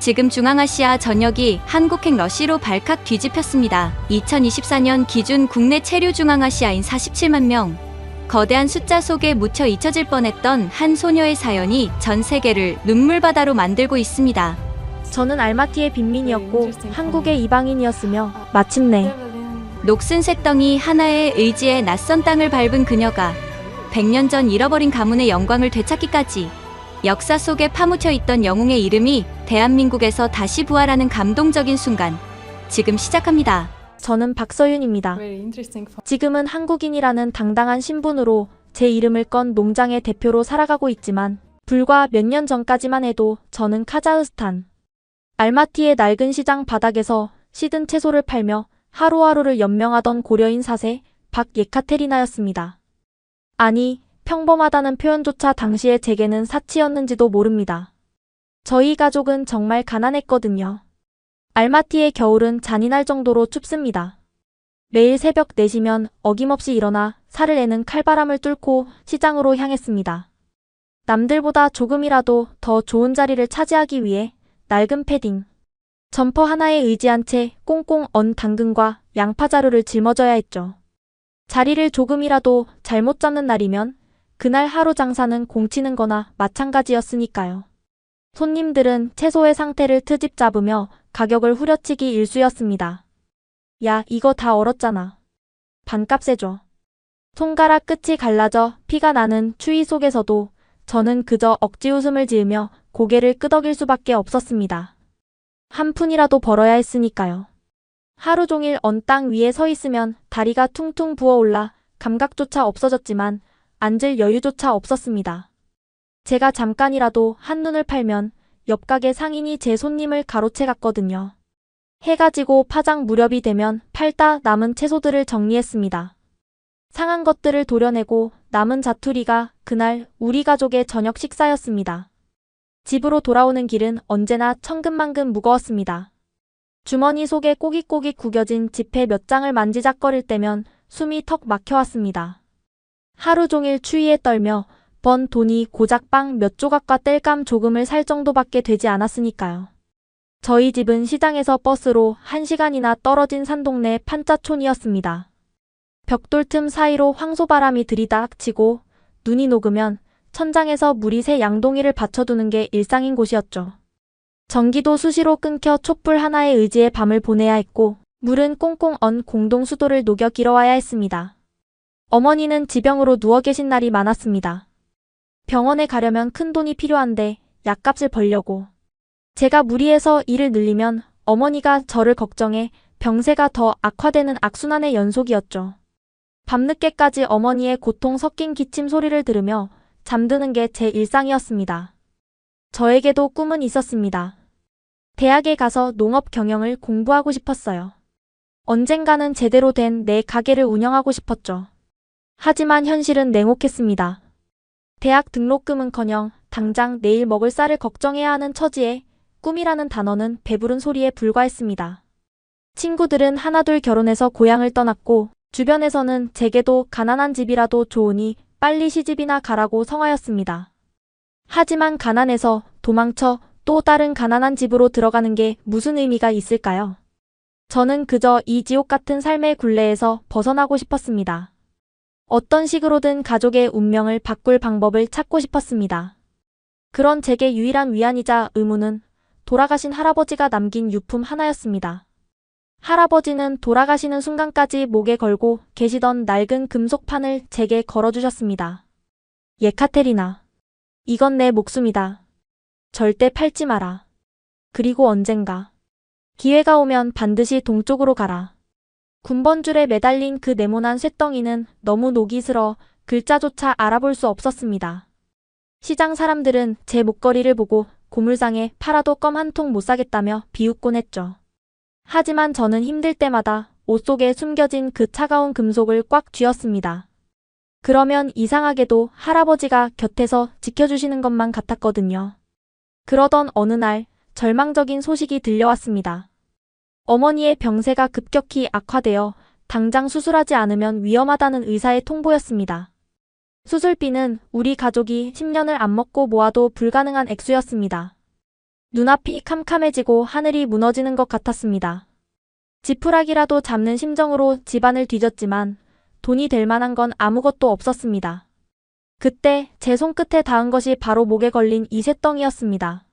지금 중앙아시아 전역이 한국행 러시로 발칵 뒤집혔습니다. 2024년 기준 국내 체류 중앙아시아인 47만 명. 거대한 숫자 속에 묻혀 잊혀질 뻔했던 한 소녀의 사연이 전 세계를 눈물바다로 만들고 있습니다. 저는 알마티의 빈민이었고 한국의 이방인이었으며 마침내 녹슨 쇳덩이 하나의 의지에 낯선 땅을 밟은 그녀가 100년 전 잃어버린 가문의 영광을 되찾기까지 역사 속에 파묻혀 있던 영웅의 이름이 대한민국에서 다시 부활하는 감동적인 순간 지금 시작합니다. 저는 박서윤입니다. 지금은 한국인이라는 당당한 신분으로 제 이름을 건 농장의 대표로 살아가고 있지만 불과 몇 년 전까지만 해도 저는 카자흐스탄 알마티의 낡은 시장 바닥에서 시든 채소를 팔며 하루하루를 연명하던 고려인 4세 박예카테리나였습니다. 아니, 평범하다는 표현조차 당시에 제게는 사치였는지도 모릅니다. 저희 가족은 정말 가난했거든요. 알마티의 겨울은 잔인할 정도로 춥습니다. 매일 새벽 4시면 어김없이 일어나 살을 내는 칼바람을 뚫고 시장으로 향했습니다. 남들보다 조금이라도 더 좋은 자리를 차지하기 위해 낡은 패딩, 점퍼 하나에 의지한 채 꽁꽁 언 당근과 양파자루를 짊어져야 했죠. 자리를 조금이라도 잘못 잡는 날이면 그날 하루 장사는 공치는 거나 마찬가지였으니까요. 손님들은 채소의 상태를 트집 잡으며 가격을 후려치기 일쑤였습니다. 야, 이거 다 얼었잖아. 반값에 줘. 손가락 끝이 갈라져 피가 나는 추위 속에서도 저는 그저 억지 웃음을 지으며 고개를 끄덕일 수밖에 없었습니다. 한 푼이라도 벌어야 했으니까요. 하루 종일 언 땅 위에 서 있으면 다리가 퉁퉁 부어올라 감각조차 없어졌지만 앉을 여유조차 없었습니다. 제가 잠깐이라도 한눈을 팔면 옆 가게 상인이 제 손님을 가로채 갔거든요. 해가 지고 파장 무렵이 되면 팔다 남은 채소들을 정리했습니다. 상한 것들을 도려내고 남은 자투리가 그날 우리 가족의 저녁 식사였습니다. 집으로 돌아오는 길은 언제나 천근만근 무거웠습니다. 주머니 속에 꼬깃꼬깃 구겨진 지폐 몇 장을 만지작거릴 때면 숨이 턱 막혀왔습니다. 하루 종일 추위에 떨며 번 돈이 고작 빵 몇 조각과 땔감 조금을 살 정도밖에 되지 않았으니까요. 저희 집은 시장에서 버스로 1시간이나 떨어진 산동네 판자촌이었습니다. 벽돌 틈 사이로 황소바람이 들이닥치고 눈이 녹으면 천장에서 물이 새 양동이를 받쳐두는 게 일상인 곳이었죠. 전기도 수시로 끊겨 촛불 하나에 의지해 밤을 보내야 했고 물은 꽁꽁 언 공동 수도를 녹여 길어와야 했습니다. 어머니는 지병으로 누워 계신 날이 많았습니다. 병원에 가려면 큰 돈이 필요한데 약값을 벌려고. 제가 무리해서 일을 늘리면 어머니가 저를 걱정해 병세가 더 악화되는 악순환의 연속이었죠. 밤늦게까지 어머니의 고통 섞인 기침 소리를 들으며 잠드는 게 제 일상이었습니다. 저에게도 꿈은 있었습니다. 대학에 가서 농업 경영을 공부하고 싶었어요. 언젠가는 제대로 된 내 가게를 운영하고 싶었죠. 하지만 현실은 냉혹했습니다. 대학 등록금은커녕 당장 내일 먹을 쌀을 걱정해야 하는 처지에 꿈이라는 단어는 배부른 소리에 불과했습니다. 친구들은 하나둘 결혼해서 고향을 떠났고 주변에서는 제게도 가난한 집이라도 좋으니 빨리 시집이나 가라고 성하였습니다. 하지만 가난해서 도망쳐 또 다른 가난한 집으로 들어가는 게 무슨 의미가 있을까요? 저는 그저 이 지옥 같은 삶의 굴레에서 벗어나고 싶었습니다. 어떤 식으로든 가족의 운명을 바꿀 방법을 찾고 싶었습니다. 그런 제게 유일한 위안이자 의무는 돌아가신 할아버지가 남긴 유품 하나였습니다. 할아버지는 돌아가시는 순간까지 목에 걸고 계시던 낡은 금속판을 제게 걸어주셨습니다. 예카테리나, 이건 내 목숨이다. 절대 팔지 마라. 그리고 언젠가 기회가 오면 반드시 동쪽으로 가라. 군번줄에 매달린 그 네모난 쇳덩이는 너무 녹이 슬어 글자조차 알아볼 수 없었습니다. 시장 사람들은 제 목걸이를 보고 고물상에 팔아도 껌 한 통 못 사겠다며 비웃곤 했죠. 하지만 저는 힘들 때마다 옷 속에 숨겨진 그 차가운 금속을 꽉 쥐었습니다. 그러면 이상하게도 할아버지가 곁에서 지켜주시는 것만 같았거든요. 그러던 어느 날 절망적인 소식이 들려왔습니다. 어머니의 병세가 급격히 악화되어 당장 수술하지 않으면 위험하다는 의사의 통보였습니다. 수술비는 우리 가족이 10년을 안 먹고 모아도 불가능한 액수였습니다. 눈앞이 캄캄해지고 하늘이 무너지는 것 같았습니다. 지푸라기라도 잡는 심정으로 집안을 뒤졌지만 돈이 될 만한 건 아무것도 없었습니다. 그때 제 손끝에 닿은 것이 바로 목에 걸린 이 쇳덩이였습니다.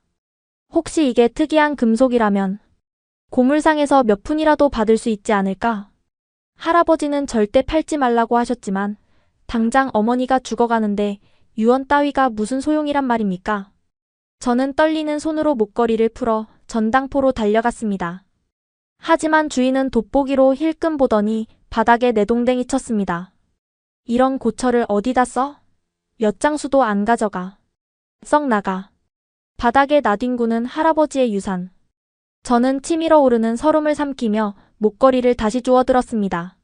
혹시 이게 특이한 금속이라면 고물상에서 몇 푼이라도 받을 수 있지 않을까? 할아버지는 절대 팔지 말라고 하셨지만 당장 어머니가 죽어가는데 유언 따위가 무슨 소용이란 말입니까? 저는 떨리는 손으로 목걸이를 풀어 전당포로 달려갔습니다. 하지만 주인은 돋보기로 힐끔 보더니 바닥에 내동댕이 쳤습니다. 이런 고철을 어디다 써? 몇 장수도 안 가져가. 썩 나가. 바닥에 나뒹구는 할아버지의 유산. 저는 치밀어 오르는 서름을 삼키며 목걸이를 다시 주워들었습니다.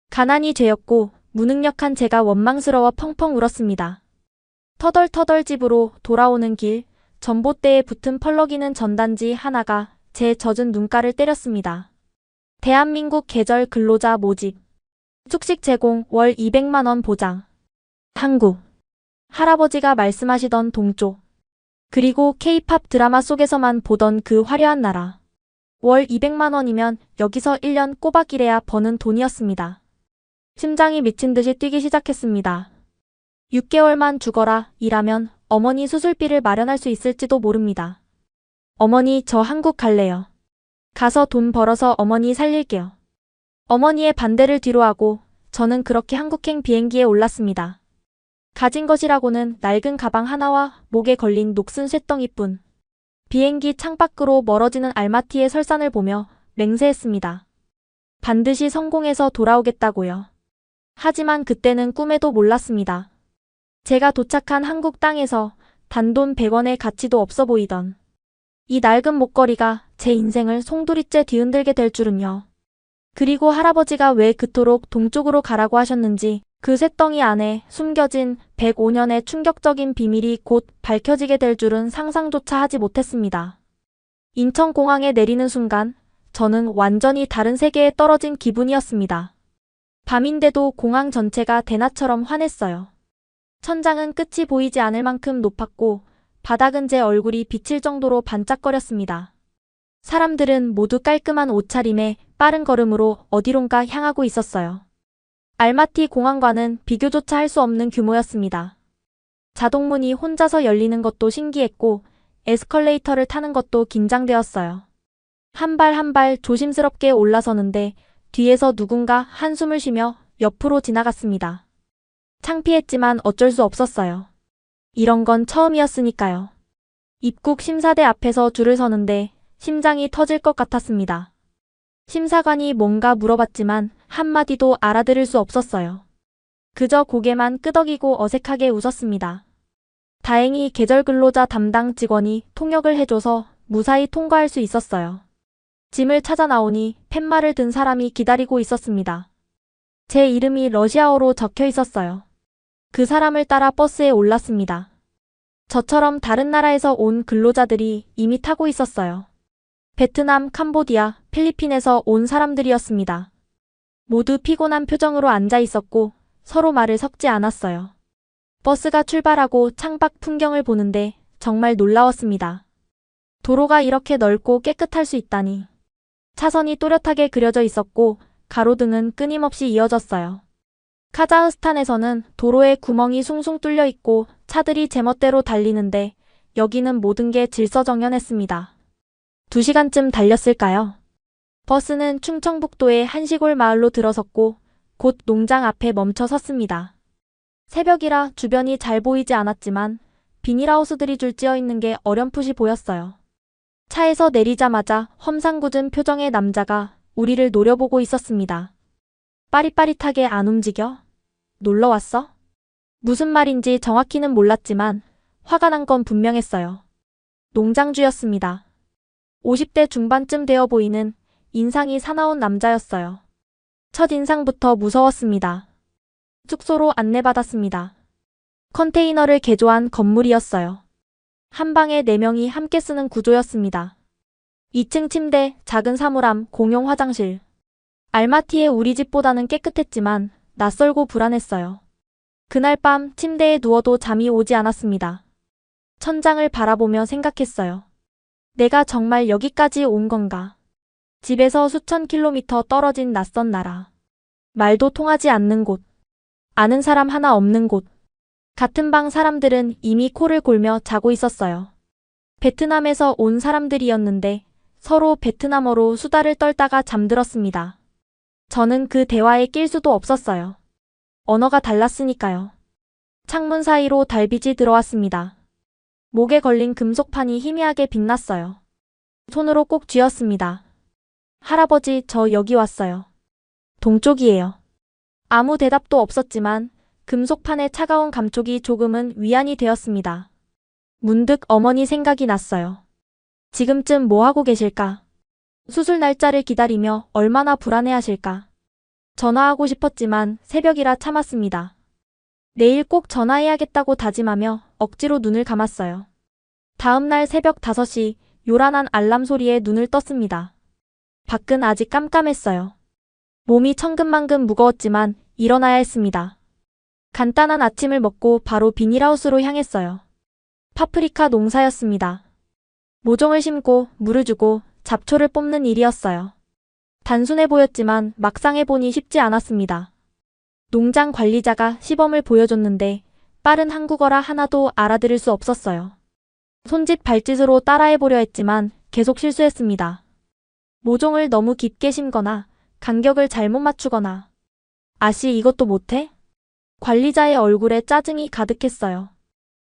가난이 죄였고 무능력한 제가 원망스러워 펑펑 울었습니다. 터덜터덜 집으로 돌아오는 길, 전봇대에 붙은 펄럭이는 전단지 하나가 제 젖은 눈가를 때렸습니다. 대한민국 계절 근로자 모집. 숙식 제공 월 200만 원 보장. 한국. 할아버지가 말씀하시던 동쪽. 그리고 K-팝 드라마 속에서만 보던 그 화려한 나라. 월 200만 원이면 여기서 1년 꼬박 일해야 버는 돈이었습니다. 심장이 미친 듯이 뛰기 시작했습니다. 6개월만 죽어라 일하면 어머니 수술비를 마련할 수 있을지도 모릅니다. 어머니 저 한국 갈래요. 가서 돈 벌어서 어머니 살릴게요. 어머니의 반대를 뒤로하고 저는 그렇게 한국행 비행기에 올랐습니다. 가진 것이라고는 낡은 가방 하나와 목에 걸린 녹슨 쇳덩이뿐. 비행기 창밖으로 멀어지는 알마티의 설산을 보며 맹세했습니다. 반드시 성공해서 돌아오겠다고요. 하지만 그때는 꿈에도 몰랐습니다. 제가 도착한 한국 땅에서 단돈 100원의 가치도 없어 보이던 이 낡은 목걸이가 제 인생을 송두리째 뒤흔들게 될 줄은요. 그리고 할아버지가 왜 그토록 동쪽으로 가라고 하셨는지 그 쇳덩이 안에 숨겨진 105년의 충격적인 비밀이 곧 밝혀지게 될 줄은 상상조차 하지 못했습니다. 인천공항에 내리는 순간 저는 완전히 다른 세계에 떨어진 기분이었습니다. 밤인데도 공항 전체가 대낮처럼 환했어요. 천장은 끝이 보이지 않을 만큼 높았고 바닥은 제 얼굴이 비칠 정도로 반짝거렸습니다. 사람들은 모두 깔끔한 옷차림에 빠른 걸음으로 어디론가 향하고 있었어요. 알마티 공항과는 비교조차 할 수 없는 규모였습니다. 자동문이 혼자서 열리는 것도 신기했고 에스컬레이터를 타는 것도 긴장되었어요. 한 발 한 발 조심스럽게 올라서는데 뒤에서 누군가 한숨을 쉬며 옆으로 지나갔습니다. 창피했지만 어쩔 수 없었어요. 이런 건 처음이었으니까요. 입국 심사대 앞에서 줄을 서는데 심장이 터질 것 같았습니다. 심사관이 뭔가 물어봤지만 한마디도 알아들을 수 없었어요. 그저 고개만 끄덕이고 어색하게 웃었습니다. 다행히 계절 근로자 담당 직원이 통역을 해줘서 무사히 통과할 수 있었어요. 짐을 찾아 나오니 팻말을 든 사람이 기다리고 있었습니다. 제 이름이 러시아어로 적혀 있었어요. 그 사람을 따라 버스에 올랐습니다. 저처럼 다른 나라에서 온 근로자들이 이미 타고 있었어요. 베트남, 캄보디아, 필리핀에서 온 사람들이었습니다. 모두 피곤한 표정으로 앉아 있었고 서로 말을 섞지 않았어요. 버스가 출발하고 창밖 풍경을 보는데 정말 놀라웠습니다. 도로가 이렇게 넓고 깨끗할 수 있다니. 차선이 또렷하게 그려져 있었고 가로등은 끊임없이 이어졌어요. 카자흐스탄에서는 도로에 구멍이 숭숭 뚫려 있고 차들이 제멋대로 달리는데 여기는 모든 게 질서정연했습니다. 2시간쯤 달렸을까요? 버스는 충청북도의 한 시골 마을로 들어섰고 곧 농장 앞에 멈춰 섰습니다. 새벽이라 주변이 잘 보이지 않았지만 비닐하우스들이 줄지어 있는 게 어렴풋이 보였어요. 차에서 내리자마자 험상궂은 표정의 남자가 우리를 노려보고 있었습니다. 빠릿빠릿하게 안 움직여? 놀러 왔어? 무슨 말인지 정확히는 몰랐지만 화가 난 건 분명했어요. 농장주였습니다. 50대 중반쯤 되어 보이는 인상이 사나운 남자였어요. 첫인상부터 무서웠습니다. 숙소로 안내받았습니다. 컨테이너를 개조한 건물이었어요. 한 방에 4명이 함께 쓰는 구조였습니다. 2층 침대, 작은 사물함, 공용 화장실. 알마티의 우리 집보다는 깨끗했지만 낯설고 불안했어요. 그날 밤 침대에 누워도 잠이 오지 않았습니다. 천장을 바라보며 생각했어요. 내가 정말 여기까지 온 건가? 집에서 수천 킬로미터 떨어진 낯선 나라. 말도 통하지 않는 곳. 아는 사람 하나 없는 곳. 같은 방 사람들은 이미 코를 골며 자고 있었어요. 베트남에서 온 사람들이었는데 서로 베트남어로 수다를 떨다가 잠들었습니다. 저는 그 대화에 낄 수도 없었어요. 언어가 달랐으니까요. 창문 사이로 달빛이 들어왔습니다. 목에 걸린 금속판이 희미하게 빛났어요. 손으로 꼭 쥐었습니다. 할아버지, 저 여기 왔어요. 동쪽이에요. 아무 대답도 없었지만 금속판의 차가운 감촉이 조금은 위안이 되었습니다. 문득 어머니 생각이 났어요. 지금쯤 뭐 하고 계실까? 수술 날짜를 기다리며 얼마나 불안해하실까? 전화하고 싶었지만 새벽이라 참았습니다. 내일 꼭 전화해야겠다고 다짐하며 억지로 눈을 감았어요. 다음 날 새벽 5시 요란한 알람 소리에 눈을 떴습니다. 밖은 아직 깜깜했어요. 몸이 천근만근 무거웠지만 일어나야 했습니다. 간단한 아침을 먹고 바로 비닐하우스로 향했어요. 파프리카 농사였습니다. 모종을 심고 물을 주고 잡초를 뽑는 일이었어요. 단순해 보였지만 막상 해보니 쉽지 않았습니다. 농장 관리자가 시범을 보여줬는데 빠른 한국어라 하나도 알아들을 수 없었어요. 손짓 발짓으로 따라해보려 했지만 계속 실수했습니다. 모종을 너무 깊게 심거나 간격을 잘못 맞추거나. 아씨, 이것도 못해? 관리자의 얼굴에 짜증이 가득했어요.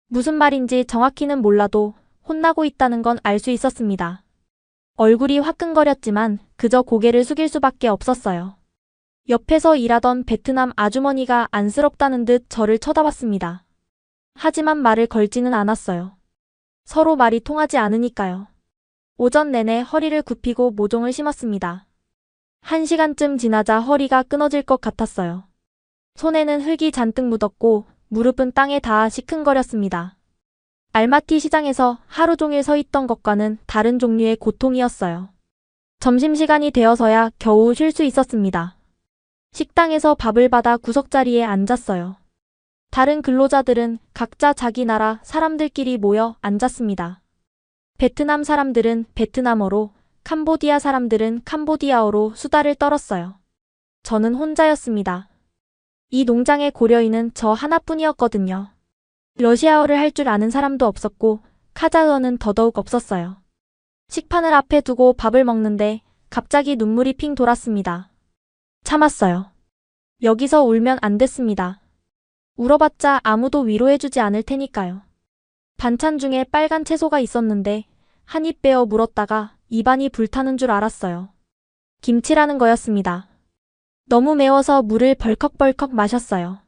무슨 말인지 정확히는 몰라도 혼나고 있다는 건 알 수 있었습니다. 얼굴이 화끈거렸지만 그저 고개를 숙일 수밖에 없었어요. 옆에서 일하던 베트남 아주머니가 안쓰럽다는 듯 저를 쳐다봤습니다. 하지만 말을 걸지는 않았어요. 서로 말이 통하지 않으니까요. 오전 내내 허리를 굽히고 모종을 심었습니다. 1시간쯤 지나자 허리가 끊어질 것 같았어요. 손에는 흙이 잔뜩 묻었고 무릎은 땅에 닿아 시큰거렸습니다. 알마티 시장에서 하루 종일 서 있던 것과는 다른 종류의 고통이었어요. 점심시간이 되어서야 겨우 쉴 수 있었습니다. 식당에서 밥을 받아 구석자리에 앉았어요. 다른 근로자들은 각자 자기 나라 사람들끼리 모여 앉았습니다. 베트남 사람들은 베트남어로, 캄보디아 사람들은 캄보디아어로 수다를 떨었어요. 저는 혼자였습니다. 이 농장의 고려인은 저 하나뿐이었거든요. 러시아어를 할 줄 아는 사람도 없었고 카자흐어는 더더욱 없었어요. 식판을 앞에 두고 밥을 먹는데 갑자기 눈물이 핑 돌았습니다. 참았어요. 여기서 울면 안 됐습니다. 울어봤자 아무도 위로해주지 않을 테니까요. 반찬 중에 빨간 채소가 있었는데 한 입 베어 물었다가 입안이 불타는 줄 알았어요. 김치라는 거였습니다. 너무 매워서 물을 벌컥벌컥 마셨어요.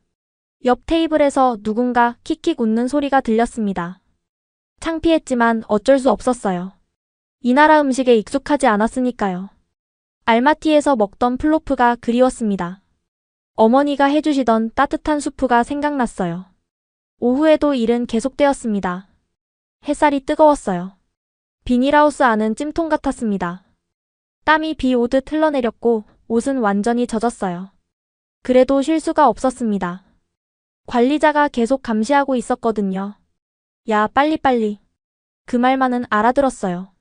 옆 테이블에서 누군가 킥킥 웃는 소리가 들렸습니다. 창피했지만 어쩔 수 없었어요. 이 나라 음식에 익숙하지 않았으니까요. 알마티에서 먹던 플로프가 그리웠습니다. 어머니가 해주시던 따뜻한 수프가 생각났어요. 오후에도 일은 계속되었습니다. 햇살이 뜨거웠어요. 비닐하우스 안은 찜통 같았습니다. 땀이 비 오듯 흘러내렸고 옷은 완전히 젖었어요. 그래도 쉴 수가 없었습니다. 관리자가 계속 감시하고 있었거든요. 야, 빨리빨리. 그 말만은 알아들었어요.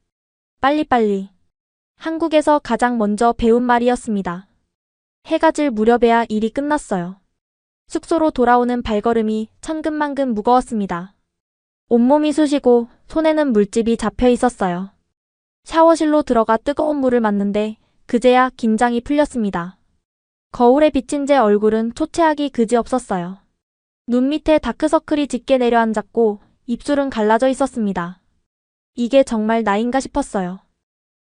빨리빨리. 한국에서 가장 먼저 배운 말이었습니다. 해가 질 무렵에야 일이 끝났어요. 숙소로 돌아오는 발걸음이 천근만근 무거웠습니다. 온몸이 쑤시고 손에는 물집이 잡혀 있었어요. 샤워실로 들어가 뜨거운 물을 맞는데 그제야 긴장이 풀렸습니다. 거울에 비친 제 얼굴은 초췌하기 그지없었어요. 눈 밑에 다크서클이 짙게 내려앉았고 입술은 갈라져 있었습니다. 이게 정말 나인가 싶었어요.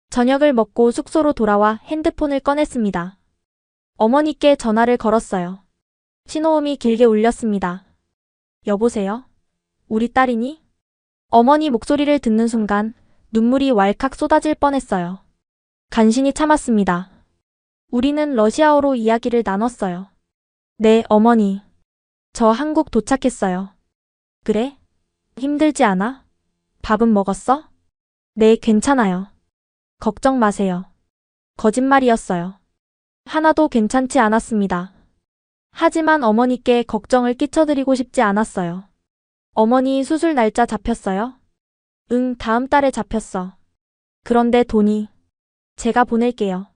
저녁을 먹고 숙소로 돌아와 핸드폰을 꺼냈습니다. 어머니께 전화를 걸었어요. 신호음이 길게 울렸습니다. 여보세요? 우리 딸이니? 어머니 목소리를 듣는 순간 눈물이 왈칵 쏟아질 뻔했어요. 간신히 참았습니다. 우리는 러시아어로 이야기를 나눴어요. 네, 어머니. 저 한국 도착했어요. 그래? 힘들지 않아? 밥은 먹었어? 네, 괜찮아요. 걱정 마세요. 거짓말이었어요. 하나도 괜찮지 않았습니다. 하지만 어머니께 걱정을 끼쳐드리고 싶지 않았어요. 어머니 수술 날짜 잡혔어요? 응, 다음 달에 잡혔어. 그런데 돈이 제가 보낼게요.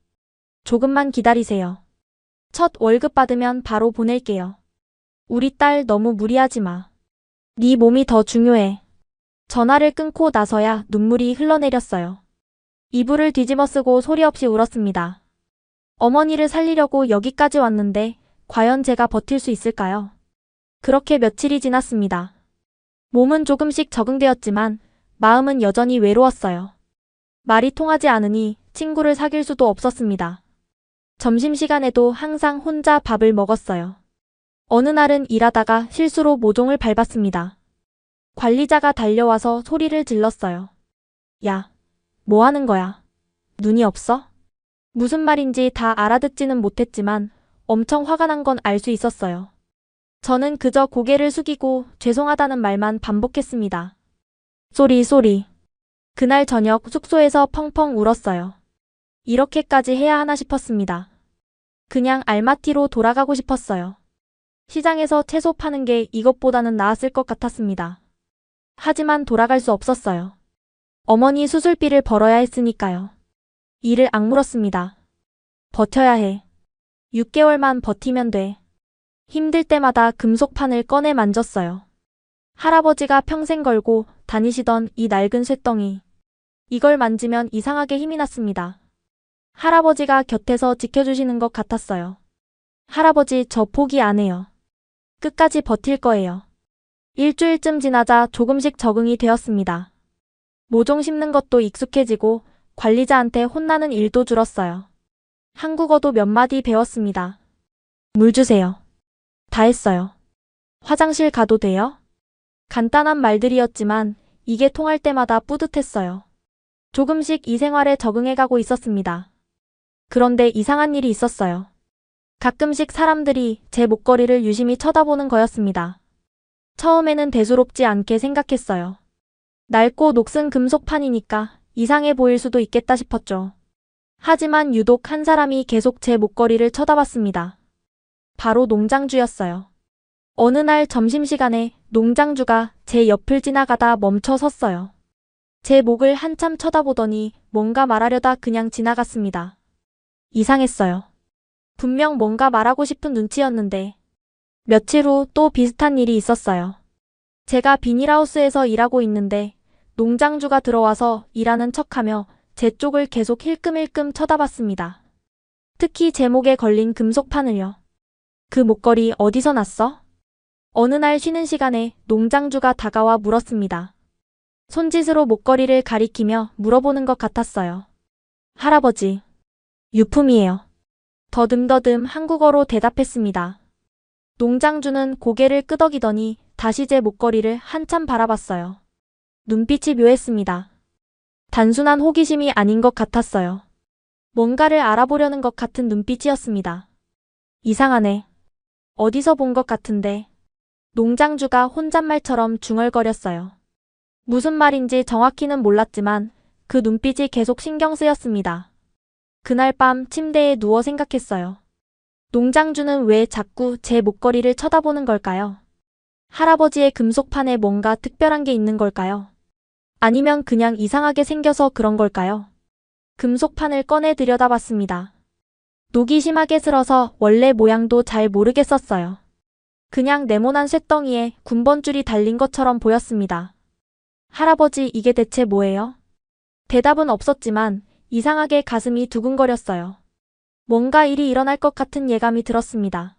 조금만 기다리세요. 첫 월급 받으면 바로 보낼게요. 우리 딸 너무 무리하지 마. 네 몸이 더 중요해. 전화를 끊고 나서야 눈물이 흘러내렸어요. 이불을 뒤집어 쓰고 소리 없이 울었습니다. 어머니를 살리려고 여기까지 왔는데 과연 제가 버틸 수 있을까요? 그렇게 며칠이 지났습니다. 몸은 조금씩 적응되었지만 마음은 여전히 외로웠어요. 말이 통하지 않으니 친구를 사귈 수도 없었습니다. 점심시간에도 항상 혼자 밥을 먹었어요. 어느 날은 일하다가 실수로 모종을 밟았습니다. 관리자가 달려와서 소리를 질렀어요. 야, 뭐 하는 거야? 눈이 없어? 무슨 말인지 다 알아듣지는 못했지만 엄청 화가 난 건 알 수 있었어요. 저는 그저 고개를 숙이고 죄송하다는 말만 반복했습니다. 쏘리. 그날 저녁 숙소에서 펑펑 울었어요. 이렇게까지 해야 하나 싶었습니다. 그냥 알마티로 돌아가고 싶었어요. 시장에서 채소 파는 게 이것보다는 나았을 것 같았습니다. 하지만 돌아갈 수 없었어요. 어머니 수술비를 벌어야 했으니까요. 이를 악물었습니다. 버텨야 해. 6개월만 버티면 돼. 힘들 때마다 금속판을 꺼내 만졌어요. 할아버지가 평생 걸고 다니시던 이 낡은 쇳덩이. 이걸 만지면 이상하게 힘이 났습니다. 할아버지가 곁에서 지켜주시는 것 같았어요. 할아버지, 저 포기 안 해요. 끝까지 버틸 거예요. 일주일쯤 지나자 조금씩 적응이 되었습니다. 모종 심는 것도 익숙해지고 관리자한테 혼나는 일도 줄었어요. 한국어도 몇 마디 배웠습니다. 물 주세요. 다 했어요. 화장실 가도 돼요? 간단한 말들이었지만 이게 통할 때마다 뿌듯했어요. 조금씩 이 생활에 적응해가고 있었습니다. 그런데 이상한 일이 있었어요. 가끔씩 사람들이 제 목걸이를 유심히 쳐다보는 거였습니다. 처음에는 대수롭지 않게 생각했어요. 낡고 녹슨 금속판이니까 이상해 보일 수도 있겠다 싶었죠. 하지만 유독 한 사람이 계속 제 목걸이를 쳐다봤습니다. 바로 농장주였어요. 어느 날 점심시간에 농장주가 제 옆을 지나가다 멈춰 섰어요. 제 목을 한참 쳐다보더니 뭔가 말하려다 그냥 지나갔습니다. 이상했어요. 분명 뭔가 말하고 싶은 눈치였는데 며칠 후 또 비슷한 일이 있었어요. 제가 비닐하우스에서 일하고 있는데 농장주가 들어와서 일하는 척하며 제 쪽을 계속 힐끔힐끔 쳐다봤습니다. 특히 제 목에 걸린 금속판을요. 그 목걸이 어디서 났어? 어느 날 쉬는 시간에 농장주가 다가와 물었습니다. 손짓으로 목걸이를 가리키며 물어보는 것 같았어요. 할아버지, 유품이에요. 더듬더듬 한국어로 대답했습니다. 농장주는 고개를 끄덕이더니 다시 제 목걸이를 한참 바라봤어요. 눈빛이 묘했습니다. 단순한 호기심이 아닌 것 같았어요. 뭔가를 알아보려는 것 같은 눈빛이었습니다. 이상하네. 어디서 본 것 같은데. 농장주가 혼잣말처럼 중얼거렸어요. 무슨 말인지 정확히는 몰랐지만 그 눈빛이 계속 신경 쓰였습니다. 그날 밤 침대에 누워 생각했어요. 농장주는 왜 자꾸 제 목걸이를 쳐다보는 걸까요? 할아버지의 금속판에 뭔가 특별한 게 있는 걸까요? 아니면 그냥 이상하게 생겨서 그런 걸까요? 금속판을 꺼내 들여다봤습니다. 녹이 심하게 슬어서 원래 모양도 잘 모르겠었어요. 그냥 네모난 쇳덩이에 군번줄이 달린 것처럼 보였습니다. 할아버지, 이게 대체 뭐예요? 대답은 없었지만 이상하게 가슴이 두근거렸어요. 뭔가 일이 일어날 것 같은 예감이 들었습니다.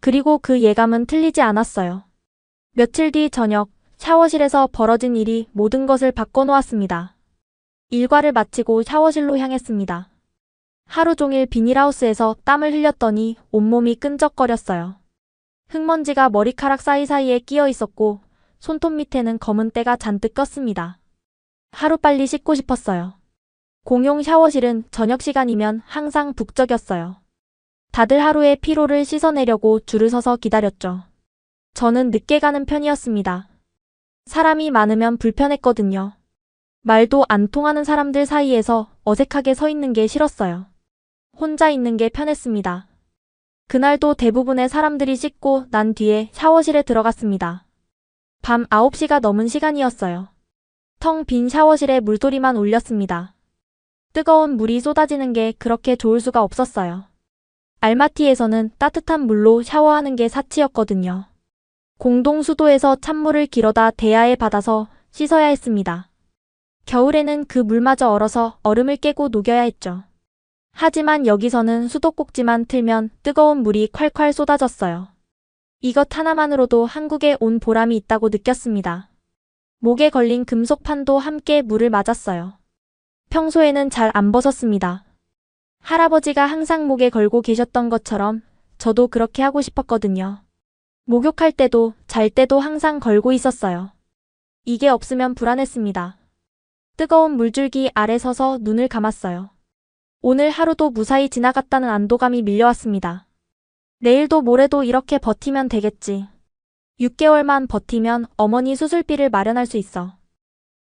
그리고 그 예감은 틀리지 않았어요. 며칠 뒤 저녁, 샤워실에서 벌어진 일이 모든 것을 바꿔놓았습니다. 일과를 마치고 샤워실로 향했습니다. 하루 종일 비닐하우스에서 땀을 흘렸더니 온몸이 끈적거렸어요. 흙먼지가 머리카락 사이사이에 끼어 있었고 손톱 밑에는 검은 때가 잔뜩 꼈습니다. 하루빨리 씻고 싶었어요. 공용 샤워실은 저녁 시간이면 항상 북적였어요. 다들 하루의 피로를 씻어내려고 줄을 서서 기다렸죠. 저는 늦게 가는 편이었습니다. 사람이 많으면 불편했거든요. 말도 안 통하는 사람들 사이에서 어색하게 서 있는 게 싫었어요. 혼자 있는 게 편했습니다. 그날도 대부분의 사람들이 씻고 난 뒤에 샤워실에 들어갔습니다. 밤 9시가 넘은 시간이었어요. 텅 빈 샤워실에 물소리만 울렸습니다. 뜨거운 물이 쏟아지는 게 그렇게 좋을 수가 없었어요. 알마티에서는 따뜻한 물로 샤워하는 게 사치였거든요. 공동수도에서 찬물을 길어다 대야에 받아서 씻어야 했습니다. 겨울에는 그 물마저 얼어서 얼음을 깨고 녹여야 했죠. 하지만 여기서는 수도꼭지만 틀면 뜨거운 물이 콸콸 쏟아졌어요. 이것 하나만으로도 한국에 온 보람이 있다고 느꼈습니다. 목에 걸린 금속판도 함께 물을 맞았어요. 평소에는 잘 안 벗었습니다. 할아버지가 항상 목에 걸고 계셨던 것처럼 저도 그렇게 하고 싶었거든요. 목욕할 때도 잘 때도 항상 걸고 있었어요. 이게 없으면 불안했습니다. 뜨거운 물줄기 아래 서서 눈을 감았어요. 오늘 하루도 무사히 지나갔다는 안도감이 밀려왔습니다. 내일도 모레도 이렇게 버티면 되겠지. 6개월만 버티면 어머니 수술비를 마련할 수 있어.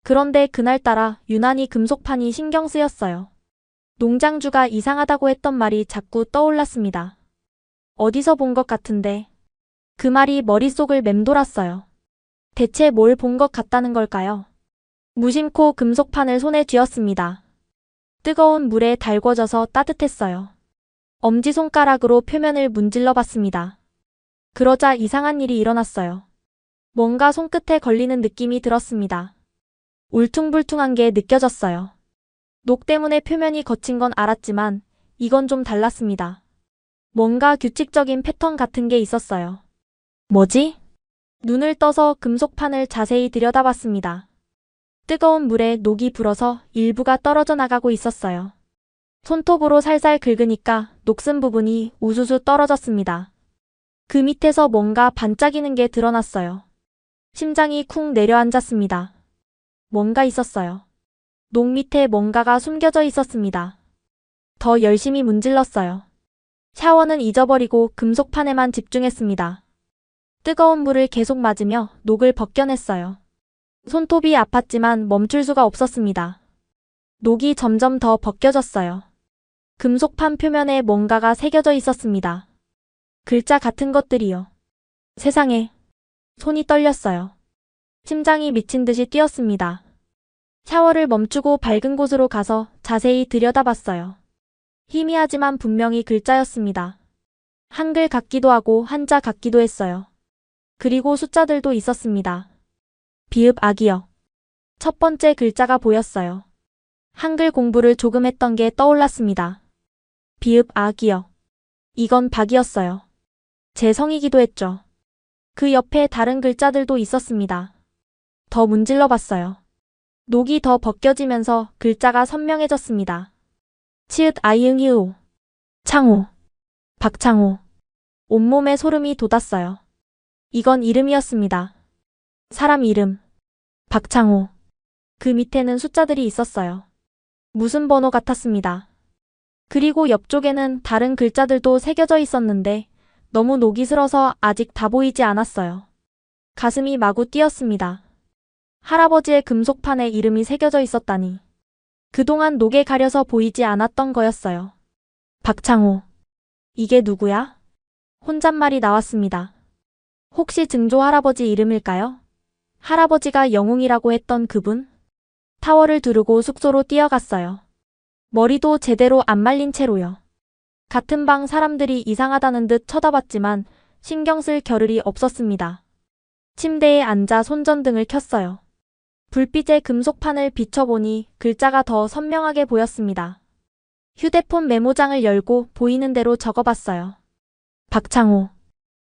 그런데 그날따라 유난히 금속판이 신경 쓰였어요. 농장주가 이상하다고 했던 말이 자꾸 떠올랐습니다. 어디서 본 것 같은데. 그 말이 머릿속을 맴돌았어요. 대체 뭘 본 것 같다는 걸까요? 무심코 금속판을 손에 쥐었습니다. 뜨거운 물에 달궈져서 따뜻했어요. 엄지손가락으로 표면을 문질러 봤습니다. 그러자 이상한 일이 일어났어요. 뭔가 손끝에 걸리는 느낌이 들었습니다. 울퉁불퉁한 게 느껴졌어요. 녹 때문에 표면이 거친 건 알았지만 이건 좀 달랐습니다. 뭔가 규칙적인 패턴 같은 게 있었어요. 뭐지? 눈을 떠서 금속판을 자세히 들여다봤습니다. 뜨거운 물에 녹이 불어서 일부가 떨어져 나가고 있었어요. 손톱으로 살살 긁으니까 녹슨 부분이 우수수 떨어졌습니다. 그 밑에서 뭔가 반짝이는 게 드러났어요. 심장이 쿵 내려앉았습니다. 뭔가 있었어요. 녹 밑에 뭔가가 숨겨져 있었습니다. 더 열심히 문질렀어요. 샤워는 잊어버리고 금속판에만 집중했습니다. 뜨거운 물을 계속 맞으며 녹을 벗겨냈어요. 손톱이 아팠지만 멈출 수가 없었습니다. 녹이 점점 더 벗겨졌어요. 금속판 표면에 뭔가가 새겨져 있었습니다. 글자 같은 것들이요. 세상에. 손이 떨렸어요. 심장이 미친 듯이 뛰었습니다. 샤워를 멈추고 밝은 곳으로 가서 자세히 들여다봤어요. 희미하지만 분명히 글자였습니다. 한글 같기도 하고 한자 같기도 했어요. 그리고 숫자들도 있었습니다. 비읍 악이요. 첫 번째 글자가 보였어요. 한글 공부를 조금 했던 게 떠올랐습니다. 비읍 악이요. 이건 박이었어요. 제 성이기도 했죠. 그 옆에 다른 글자들도 있었습니다. 더 문질러 봤어요. 녹이 더 벗겨지면서 글자가 선명해졌습니다. 치읓 아이응이우. 창호. 박창호. 온몸에 소름이 돋았어요. 이건 이름이었습니다. 사람 이름. 박창호. 그 밑에는 숫자들이 있었어요. 무슨 번호 같았습니다. 그리고 옆쪽에는 다른 글자들도 새겨져 있었는데 너무 녹이 슬어서 아직 다 보이지 않았어요. 가슴이 마구 뛰었습니다. 할아버지의 금속판에 이름이 새겨져 있었다니. 그동안 녹에 가려서 보이지 않았던 거였어요. 박창호. 이게 누구야? 혼잣말이 나왔습니다. 혹시 증조 할아버지 이름일까요? 할아버지가 영웅이라고 했던 그분? 타월을 두르고 숙소로 뛰어갔어요. 머리도 제대로 안 말린 채로요. 같은 방 사람들이 이상하다는 듯 쳐다봤지만 신경 쓸 겨를이 없었습니다. 침대에 앉아 손전등을 켰어요. 불빛에 금속판을 비춰보니 글자가 더 선명하게 보였습니다. 휴대폰 메모장을 열고 보이는 대로 적어봤어요. 박창호.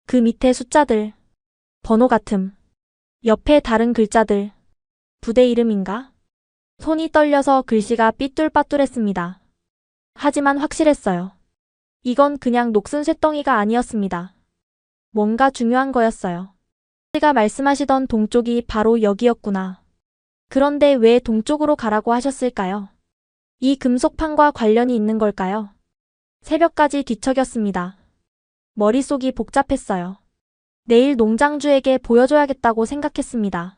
그 밑에 숫자들. 번호 같음. 옆에 다른 글자들. 부대 이름인가? 손이 떨려서 글씨가 삐뚤빠뚤했습니다. 하지만 확실했어요. 이건 그냥 녹슨 쇳덩이가 아니었습니다. 뭔가 중요한 거였어요. 제가 말씀하시던 동쪽이 바로 여기였구나. 그런데 왜 동쪽으로 가라고 하셨을까요? 이 금속판과 관련이 있는 걸까요? 새벽까지 뒤척였습니다. 머릿속이 복잡했어요. 내일 농장주에게 보여줘야겠다고 생각했습니다.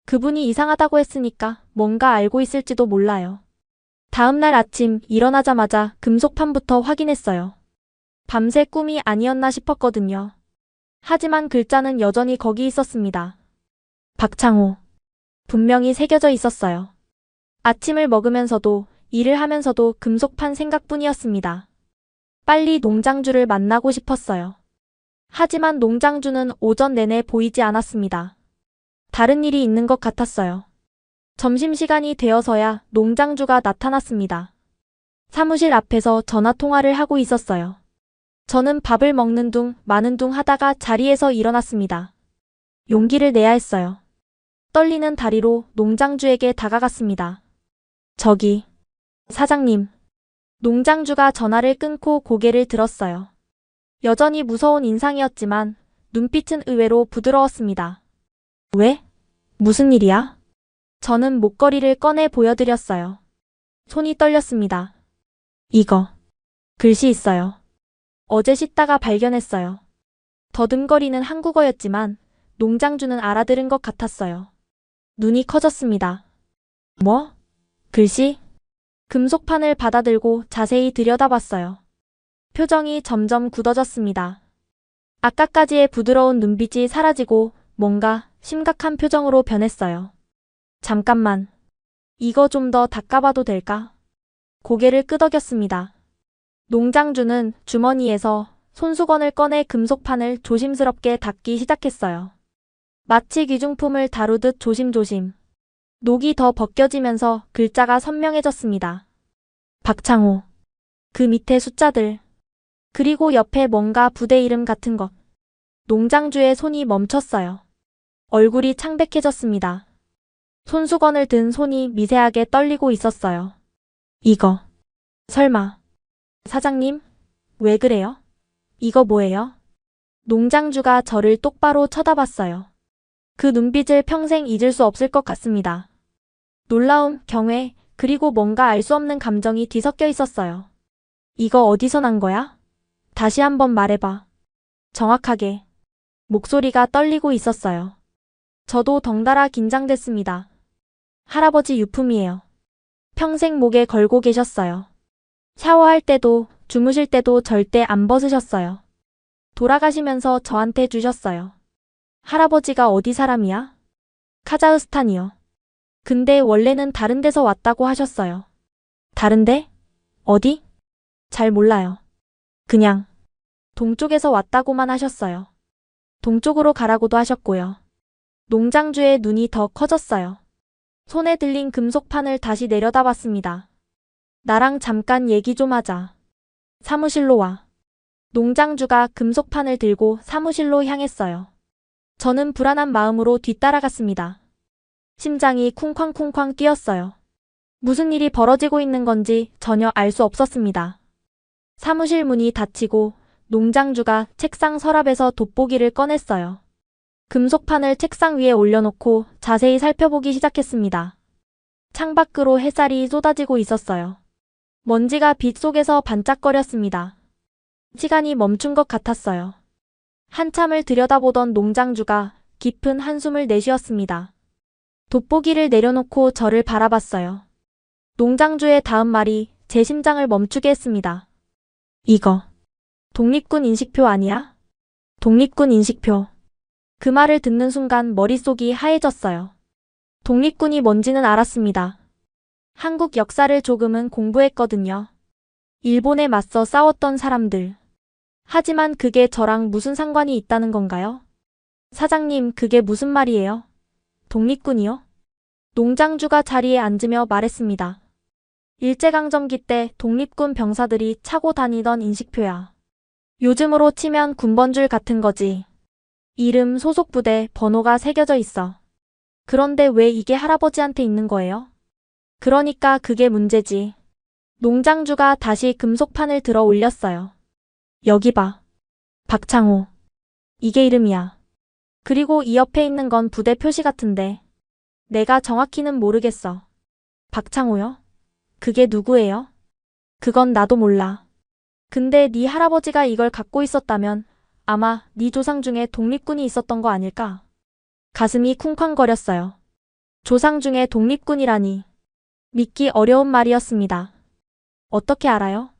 그분이 이상하다고 했으니까 뭔가 알고 있을지도 몰라요. 다음날 아침 일어나자마자 금속판부터 확인했어요. 밤새 꿈이 아니었나 싶었거든요. 하지만 글자는 여전히 거기 있었습니다. 박창호. 분명히 새겨져 있었어요. 아침을 먹으면서도 일을 하면서도 금속판 생각뿐이었습니다. 빨리 농장주를 만나고 싶었어요. 하지만 농장주는 오전 내내 보이지 않았습니다. 다른 일이 있는 것 같았어요. 점심시간이 되어서야 농장주가 나타났습니다. 사무실 앞에서 전화통화를 하고 있었어요. 저는 밥을 먹는 둥 마는 둥 하다가 자리에서 일어났습니다. 용기를 내야 했어요. 떨리는 다리로 농장주에게 다가갔습니다. 저기, 사장님. 농장주가 전화를 끊고 고개를 들었어요. 여전히 무서운 인상이었지만 눈빛은 의외로 부드러웠습니다. 왜? 무슨 일이야? 저는 목걸이를 꺼내 보여드렸어요. 손이 떨렸습니다. 이거, 글씨 있어요. 어제 씻다가 발견했어요. 더듬거리는 한국어였지만 농장주는 알아들은 것 같았어요. 눈이 커졌습니다. 뭐? 글씨? 금속판을 받아들고 자세히 들여다봤어요. 표정이 점점 굳어졌습니다. 아까까지의 부드러운 눈빛이 사라지고 뭔가 심각한 표정으로 변했어요. 잠깐만. 이거 좀 더 닦아봐도 될까? 고개를 끄덕였습니다. 농장주는 주머니에서 손수건을 꺼내 금속판을 조심스럽게 닦기 시작했어요. 마치 귀중품을 다루듯 조심조심. 녹이 더 벗겨지면서 글자가 선명해졌습니다. 박창호. 그 밑에 숫자들. 그리고 옆에 뭔가 부대 이름 같은 것. 농장주의 손이 멈췄어요. 얼굴이 창백해졌습니다. 손수건을 든 손이 미세하게 떨리고 있었어요. 이거. 설마. 사장님? 왜 그래요? 이거 뭐예요? 농장주가 저를 똑바로 쳐다봤어요. 그 눈빛을 평생 잊을 수 없을 것 같습니다. 놀라움, 경외, 그리고 뭔가 알 수 없는 감정이 뒤섞여 있었어요. 이거 어디서 난 거야? 다시 한번 말해봐. 정확하게. 목소리가 떨리고 있었어요. 저도 덩달아 긴장됐습니다. 할아버지 유품이에요. 평생 목에 걸고 계셨어요. 샤워할 때도, 주무실 때도 절대 안 벗으셨어요. 돌아가시면서 저한테 주셨어요. 할아버지가 어디 사람이야? 카자흐스탄이요. 근데 원래는 다른 데서 왔다고 하셨어요. 다른데? 어디? 잘 몰라요. 그냥 동쪽에서 왔다고만 하셨어요. 동쪽으로 가라고도 하셨고요. 농장주의 눈이 더 커졌어요. 손에 들린 금속판을 다시 내려다봤습니다. 나랑 잠깐 얘기 좀 하자. 사무실로 와. 농장주가 금속판을 들고 사무실로 향했어요. 저는 불안한 마음으로 뒤따라갔습니다. 심장이 쿵쾅쿵쾅 뛰었어요. 무슨 일이 벌어지고 있는 건지 전혀 알 수 없었습니다. 사무실 문이 닫히고 농장주가 책상 서랍에서 돋보기를 꺼냈어요. 금속판을 책상 위에 올려놓고 자세히 살펴보기 시작했습니다. 창밖으로 햇살이 쏟아지고 있었어요. 먼지가 빛 속에서 반짝거렸습니다. 시간이 멈춘 것 같았어요. 한참을 들여다보던 농장주가 깊은 한숨을 내쉬었습니다. 돋보기를 내려놓고 저를 바라봤어요. 농장주의 다음 말이 제 심장을 멈추게 했습니다. 이거 독립군 인식표 아니야? 독립군 인식표. 그 말을 듣는 순간 머릿속이 하얘졌어요. 독립군이 뭔지는 알았습니다. 한국 역사를 조금은 공부했거든요. 일본에 맞서 싸웠던 사람들. 하지만 그게 저랑 무슨 상관이 있다는 건가요? 사장님, 그게 무슨 말이에요? 독립군이요? 농장주가 자리에 앉으며 말했습니다. 일제강점기 때 독립군 병사들이 차고 다니던 인식표야. 요즘으로 치면 군번줄 같은 거지. 이름, 소속부대, 번호가 새겨져 있어. 그런데 왜 이게 할아버지한테 있는 거예요? 그러니까 그게 문제지. 농장주가 다시 금속판을 들어 올렸어요. 여기 봐. 박창호. 이게 이름이야. 그리고 이 옆에 있는 건 부대 표시 같은데. 내가 정확히는 모르겠어. 박창호요? 그게 누구예요? 그건 나도 몰라. 근데 네 할아버지가 이걸 갖고 있었다면 아마 네 조상 중에 독립군이 있었던 거 아닐까? 가슴이 쿵쾅거렸어요. 조상 중에 독립군이라니. 믿기 어려운 말이었습니다. 어떻게 알아요?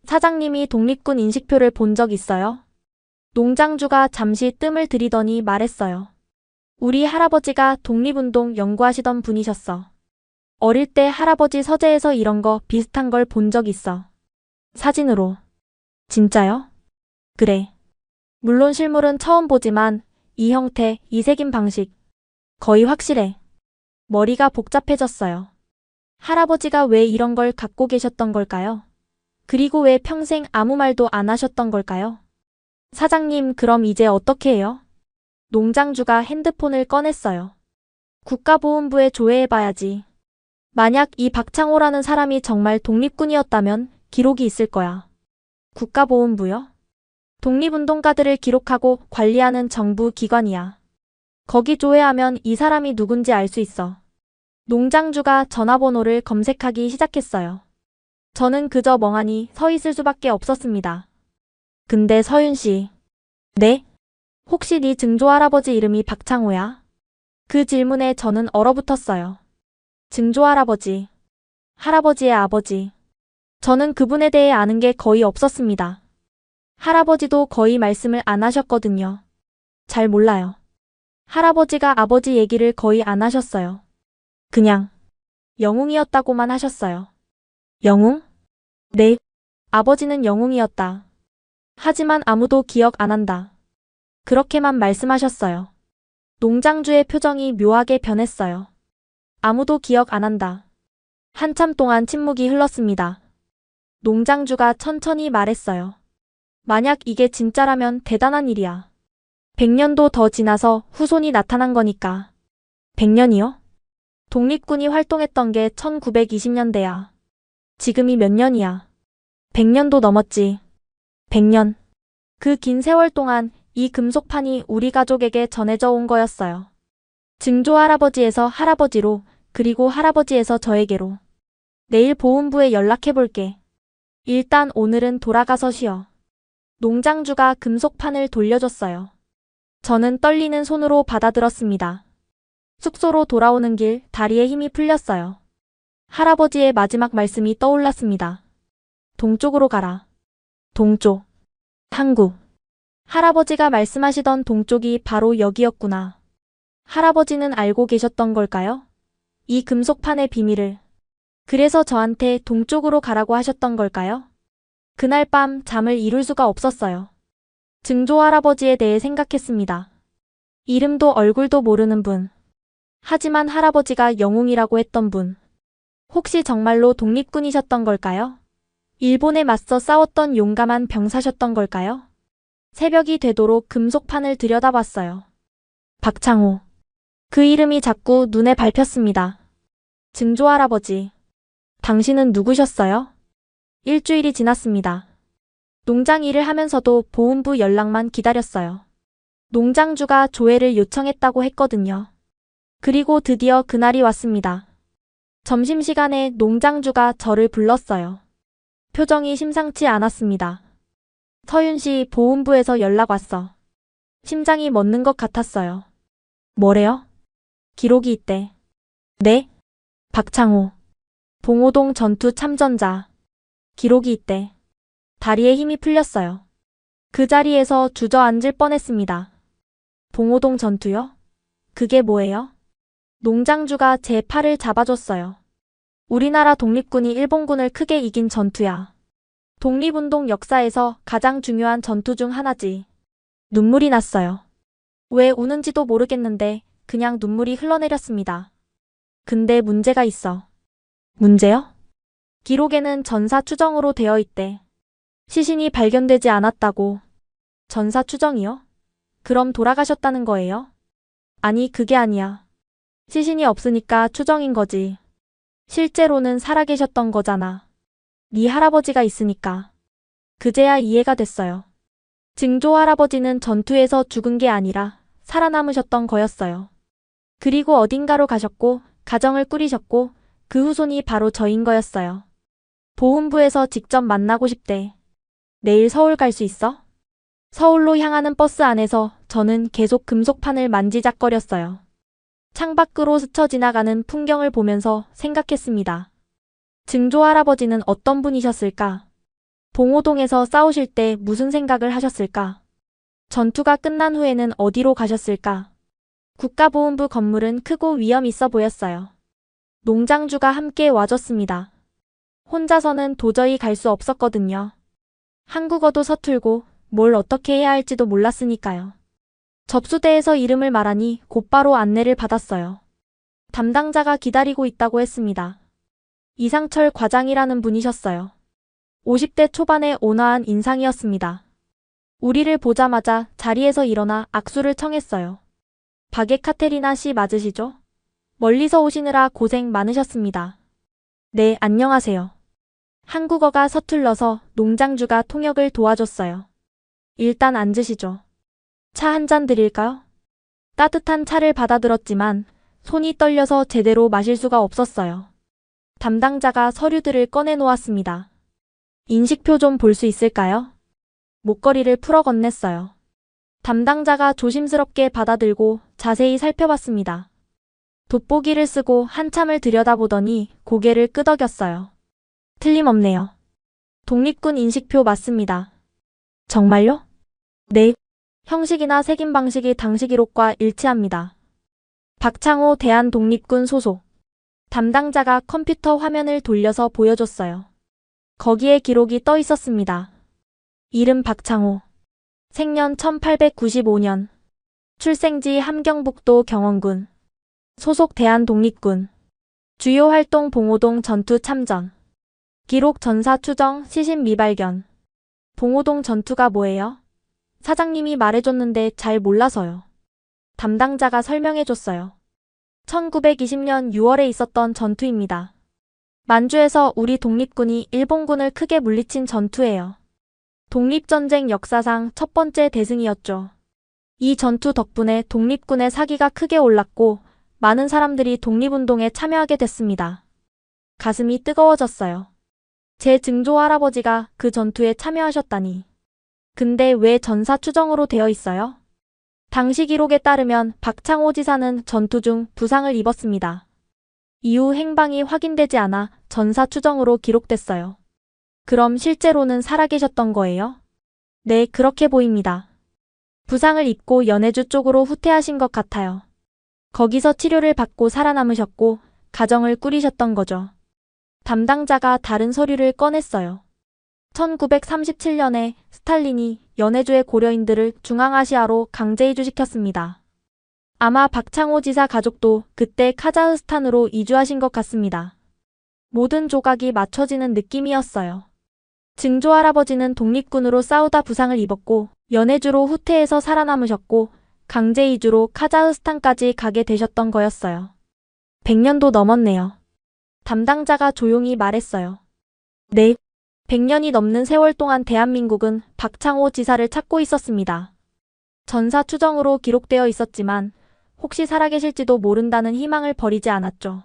사장님이 독립군 인식표를 본 적 있어요? 농장주가 잠시 뜸을 들이더니 말했어요. 우리 할아버지가 독립운동 연구하시던 분이셨어. 어릴 때 할아버지 서재에서 이런 거 비슷한 걸 본 적 있어. 사진으로. 진짜요? 그래. 물론 실물은 처음 보지만 이 형태, 이 새긴 방식. 거의 확실해. 머리가 복잡해졌어요. 할아버지가 왜 이런 걸 갖고 계셨던 걸까요? 그리고 왜 평생 아무 말도 안 하셨던 걸까요? 사장님, 그럼 이제 어떻게 해요? 농장주가 핸드폰을 꺼냈어요. 국가보훈부에 조회해봐야지. 만약 이 박창호라는 사람이 정말 독립군이었다면 기록이 있을 거야. 국가보훈부요? 독립운동가들을 기록하고 관리하는 정부 기관이야. 거기 조회하면 이 사람이 누군지 알 수 있어. 농장주가 전화번호를 검색하기 시작했어요. 저는 그저 멍하니 서 있을 수밖에 없었습니다. 근데 서윤 씨. 네? 혹시 네 증조할아버지 이름이 박창호야? 그 질문에 저는 얼어붙었어요. 증조할아버지. 할아버지의 아버지. 저는 그분에 대해 아는 게 거의 없었습니다. 할아버지도 거의 말씀을 안 하셨거든요. 잘 몰라요. 할아버지가 아버지 얘기를 거의 안 하셨어요. 그냥 영웅이었다고만 하셨어요. 영웅? 네. 아버지는 영웅이었다. 하지만 아무도 기억 안 한다. 그렇게만 말씀하셨어요. 농장주의 표정이 묘하게 변했어요. 아무도 기억 안 한다. 한참 동안 침묵이 흘렀습니다. 농장주가 천천히 말했어요. 만약 이게 진짜라면 대단한 일이야. 100년도 더 지나서 후손이 나타난 거니까. 100년이요? 독립군이 활동했던 게 1920년대야. 지금이 몇 년이야? 100년도 넘었지. 100년. 그 긴 세월 동안 이 금속판이 우리 가족에게 전해져 온 거였어요. 증조할아버지에서 할아버지로, 그리고 할아버지에서 저에게로. 내일 보훈부에 연락해볼게. 일단 오늘은 돌아가서 쉬어. 농장주가 금속판을 돌려줬어요. 저는 떨리는 손으로 받아들었습니다. 숙소로 돌아오는 길 다리에 힘이 풀렸어요. 할아버지의 마지막 말씀이 떠올랐습니다. 동쪽으로 가라. 동쪽. 항구. 할아버지가 말씀하시던 동쪽이 바로 여기였구나. 할아버지는 알고 계셨던 걸까요? 이 금속판의 비밀을. 그래서 저한테 동쪽으로 가라고 하셨던 걸까요? 그날 밤 잠을 이룰 수가 없었어요. 증조할아버지에 대해 생각했습니다. 이름도 얼굴도 모르는 분. 하지만 할아버지가 영웅이라고 했던 분. 혹시 정말로 독립군이셨던 걸까요? 일본에 맞서 싸웠던 용감한 병사셨던 걸까요? 새벽이 되도록 금속판을 들여다봤어요. 박창호. 그 이름이 자꾸 눈에 밟혔습니다. 증조할아버지. 당신은 누구셨어요? 일주일이 지났습니다. 농장 일을 하면서도 보훈부 연락만 기다렸어요. 농장주가 조회를 요청했다고 했거든요. 그리고 드디어 그날이 왔습니다. 점심시간에 농장주가 저를 불렀어요. 표정이 심상치 않았습니다. 서윤 씨, 보훈부에서 연락 왔어. 심장이 멎는 것 같았어요. 뭐래요? 기록이 있대. 네? 박창호. 봉오동 전투 참전자. 기록이 있대. 다리에 힘이 풀렸어요. 그 자리에서 주저앉을 뻔했습니다. 봉오동 전투요? 그게 뭐예요? 농장주가 제 팔을 잡아줬어요. 우리나라 독립군이 일본군을 크게 이긴 전투야. 독립운동 역사에서 가장 중요한 전투 중 하나지. 눈물이 났어요. 왜 우는지도 모르겠는데 그냥 눈물이 흘러내렸습니다. 근데 문제가 있어. 문제요? 기록에는 전사 추정으로 되어 있대. 시신이 발견되지 않았다고. 전사 추정이요? 그럼 돌아가셨다는 거예요? 아니, 그게 아니야. 시신이 없으니까 추정인 거지. 실제로는 살아계셨던 거잖아. 네 할아버지가 있으니까. 그제야 이해가 됐어요. 증조 할아버지는 전투에서 죽은 게 아니라 살아남으셨던 거였어요. 그리고 어딘가로 가셨고 가정을 꾸리셨고 그 후손이 바로 저인 거였어요. 보훈부에서 직접 만나고 싶대. 내일 서울 갈 수 있어? 서울로 향하는 버스 안에서 저는 계속 금속판을 만지작거렸어요. 창밖으로 스쳐 지나가는 풍경을 보면서 생각했습니다. 증조 할아버지는 어떤 분이셨을까? 봉오동에서 싸우실 때 무슨 생각을 하셨을까? 전투가 끝난 후에는 어디로 가셨을까? 국가보훈부 건물은 크고 위험 있어 보였어요. 농장주가 함께 와줬습니다. 혼자서는 도저히 갈 수 없었거든요. 한국어도 서툴고 뭘 어떻게 해야 할지도 몰랐으니까요. 접수대에서 이름을 말하니 곧바로 안내를 받았어요. 담당자가 기다리고 있다고 했습니다. 이상철 과장이라는 분이셨어요. 50대 초반의 온화한 인상이었습니다. 우리를 보자마자 자리에서 일어나 악수를 청했어요. 바게카테리나 씨 맞으시죠? 멀리서 오시느라 고생 많으셨습니다. 네, 안녕하세요. 한국어가 서툴러서 농장주가 통역을 도와줬어요. 일단 앉으시죠. 차 한 잔 드릴까요? 따뜻한 차를 받아들었지만 손이 떨려서 제대로 마실 수가 없었어요. 담당자가 서류들을 꺼내놓았습니다. 인식표 좀 볼 수 있을까요? 목걸이를 풀어 건넸어요. 담당자가 조심스럽게 받아들고 자세히 살펴봤습니다. 돋보기를 쓰고 한참을 들여다보더니 고개를 끄덕였어요. 틀림없네요. 독립군 인식표 맞습니다. 정말요? 네. 형식이나 색인 방식이 당시 기록과 일치합니다. 박창호 대한독립군 소속. 담당자가 컴퓨터 화면을 돌려서 보여줬어요. 거기에 기록이 떠 있었습니다. 이름 박창호. 생년 1895년. 출생지 함경북도 경원군. 소속 대한독립군. 주요 활동 봉오동 전투 참전. 기록 전사 추정 시신 미발견. 봉오동 전투가 뭐예요? 사장님이 말해줬는데 잘 몰라서요. 담당자가 설명해줬어요. 1920년 6월에 있었던 전투입니다. 만주에서 우리 독립군이 일본군을 크게 물리친 전투예요. 독립전쟁 역사상 첫 번째 대승이었죠. 이 전투 덕분에 독립군의 사기가 크게 올랐고 많은 사람들이 독립운동에 참여하게 됐습니다. 가슴이 뜨거워졌어요. 제 증조 할아버지가 그 전투에 참여하셨다니. 근데 왜 전사 추정으로 되어 있어요? 당시 기록에 따르면 박창호 지사는 전투 중 부상을 입었습니다. 이후 행방이 확인되지 않아 전사 추정으로 기록됐어요. 그럼 실제로는 살아계셨던 거예요? 네, 그렇게 보입니다. 부상을 입고 연해주 쪽으로 후퇴하신 것 같아요. 거기서 치료를 받고 살아남으셨고 가정을 꾸리셨던 거죠. 담당자가 다른 서류를 꺼냈어요. 1937년에 스탈린이 연해주의 고려인들을 중앙아시아로 강제 이주시켰습니다. 아마 박창호 지사 가족도 그때 카자흐스탄으로 이주하신 것 같습니다. 모든 조각이 맞춰지는 느낌이었어요. 증조 할아버지는 독립군으로 싸우다 부상을 입었고 연해주로 후퇴해서 살아남으셨고 강제 이주로 카자흐스탄까지 가게 되셨던 거였어요. 100년도 넘었네요. 담당자가 조용히 말했어요. 네. 100년이 넘는 세월 동안 대한민국은 박창호 지사를 찾고 있었습니다. 전사 추정으로 기록되어 있었지만 혹시 살아계실지도 모른다는 희망을 버리지 않았죠.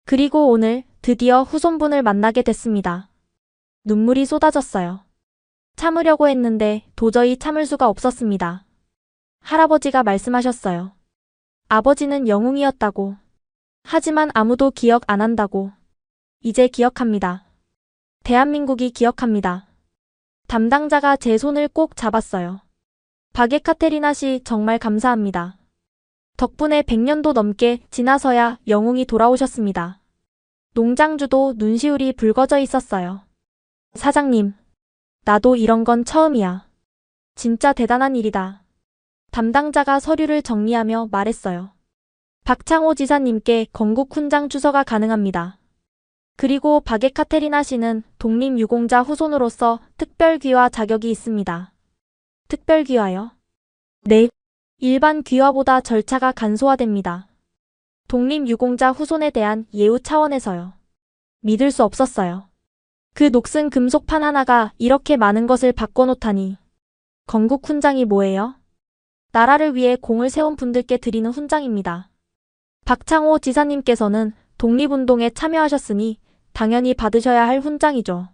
그리고 오늘 드디어 후손분을 만나게 됐습니다. 눈물이 쏟아졌어요. 참으려고 했는데 도저히 참을 수가 없었습니다. 할아버지가 말씀하셨어요. 아버지는 영웅이었다고. 하지만 아무도 기억 안 한다고. 이제 기억합니다. 대한민국이 기억합니다. 담당자가 제 손을 꼭 잡았어요. 바게카테리나 씨 정말 감사합니다. 덕분에 100년도 넘게 지나서야 영웅이 돌아오셨습니다. 농장주도 눈시울이 붉어져 있었어요. 사장님, 나도 이런 건 처음이야. 진짜 대단한 일이다. 담당자가 서류를 정리하며 말했어요. 박창호 지사님께 건국 훈장 추서가 가능합니다. 그리고 바게카테리나 씨는 독립유공자 후손으로서 특별귀화 자격이 있습니다. 특별귀화요? 네. 일반 귀화보다 절차가 간소화됩니다. 독립유공자 후손에 대한 예우 차원에서요. 믿을 수 없었어요. 그 녹슨 금속판 하나가 이렇게 많은 것을 바꿔놓다니. 건국 훈장이 뭐예요? 나라를 위해 공을 세운 분들께 드리는 훈장입니다. 박창호 지사님께서는 독립운동에 참여하셨으니 당연히 받으셔야 할 훈장이죠.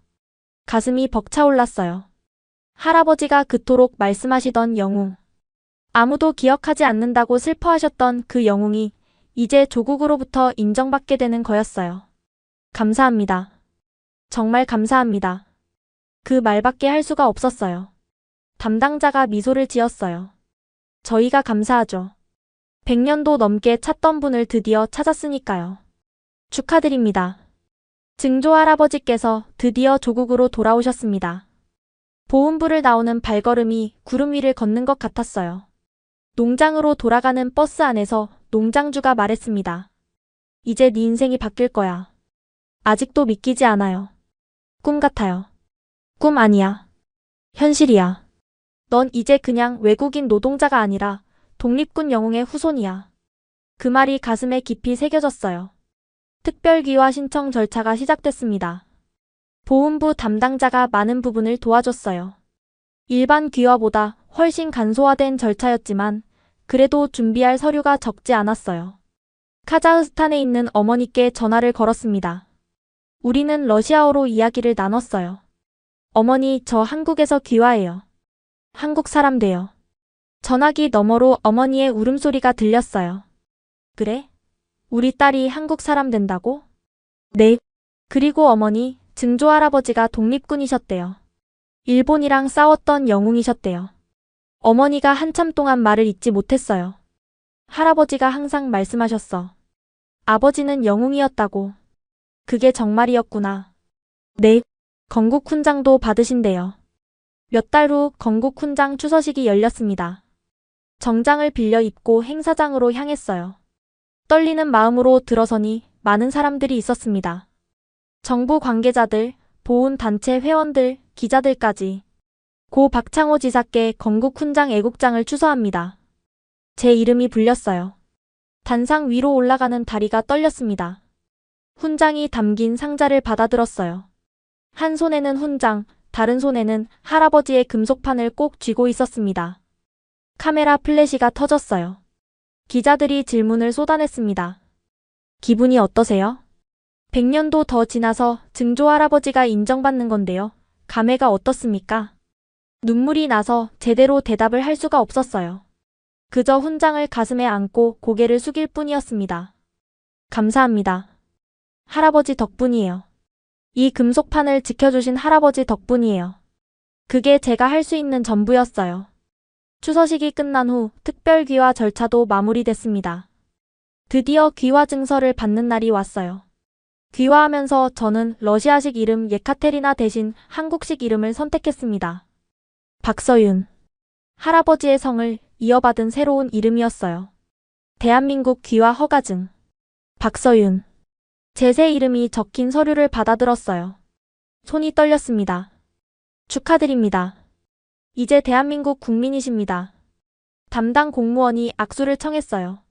가슴이 벅차올랐어요. 할아버지가 그토록 말씀하시던 영웅. 아무도 기억하지 않는다고 슬퍼하셨던 그 영웅이 이제 조국으로부터 인정받게 되는 거였어요. 감사합니다. 정말 감사합니다. 그 말밖에 할 수가 없었어요. 담당자가 미소를 지었어요. 저희가 감사하죠. 100년도 넘게 찾던 분을 드디어 찾았으니까요. 축하드립니다. 증조 할아버지께서 드디어 조국으로 돌아오셨습니다. 보훈부를 나오는 발걸음이 구름 위를 걷는 것 같았어요. 농장으로 돌아가는 버스 안에서 농장주가 말했습니다. 이제 네 인생이 바뀔 거야. 아직도 믿기지 않아요. 꿈 같아요. 꿈 아니야. 현실이야. 넌 이제 그냥 외국인 노동자가 아니라 독립군 영웅의 후손이야. 그 말이 가슴에 깊이 새겨졌어요. 특별귀화 신청 절차가 시작됐습니다. 보훈부 담당자가 많은 부분을 도와줬어요. 일반 귀화보다 훨씬 간소화된 절차였지만 그래도 준비할 서류가 적지 않았어요. 카자흐스탄에 있는 어머니께 전화를 걸었습니다. 우리는 러시아어로 이야기를 나눴어요. 어머니, 저 한국에서 귀화해요. 한국 사람 돼요. 전화기 너머로 어머니의 울음소리가 들렸어요. 그래? 우리 딸이 한국 사람 된다고? 네. 그리고 어머니, 증조 할아버지가 독립군이셨대요. 일본이랑 싸웠던 영웅이셨대요. 어머니가 한참 동안 말을 잇지 못했어요. 할아버지가 항상 말씀하셨어. 아버지는 영웅이었다고. 그게 정말이었구나. 네. 건국 훈장도 받으신대요. 몇 달 후 건국 훈장 추서식이 열렸습니다. 정장을 빌려 입고 행사장으로 향했어요. 떨리는 마음으로 들어서니 많은 사람들이 있었습니다. 정부 관계자들, 보훈단체 회원들, 기자들까지. 고 박창호 지사께 건국훈장 애국장을 추서합니다. 제 이름이 불렸어요. 단상 위로 올라가는 다리가 떨렸습니다. 훈장이 담긴 상자를 받아들었어요. 한 손에는 훈장, 다른 손에는 할아버지의 금속판을 꼭 쥐고 있었습니다. 카메라 플래시가 터졌어요. 기자들이 질문을 쏟아냈습니다. 기분이 어떠세요? 100년도 더 지나서 증조 할아버지가 인정받는 건데요. 감회가 어떻습니까? 눈물이 나서 제대로 대답을 할 수가 없었어요. 그저 훈장을 가슴에 안고 고개를 숙일 뿐이었습니다. 감사합니다. 할아버지 덕분이에요. 이 금속판을 지켜주신 할아버지 덕분이에요. 그게 제가 할 수 있는 전부였어요. 추서식이 끝난 후 특별귀화 절차도 마무리됐습니다. 드디어 귀화 증서를 받는 날이 왔어요. 귀화하면서 저는 러시아식 이름 예카테리나 대신 한국식 이름을 선택했습니다. 박서윤. 할아버지의 성을 이어받은 새로운 이름이었어요. 대한민국 귀화 허가증. 박서윤. 제 새 이름이 적힌 서류를 받아들었어요. 손이 떨렸습니다. 축하드립니다. 이제 대한민국 국민이십니다. 담당 공무원이 악수를 청했어요.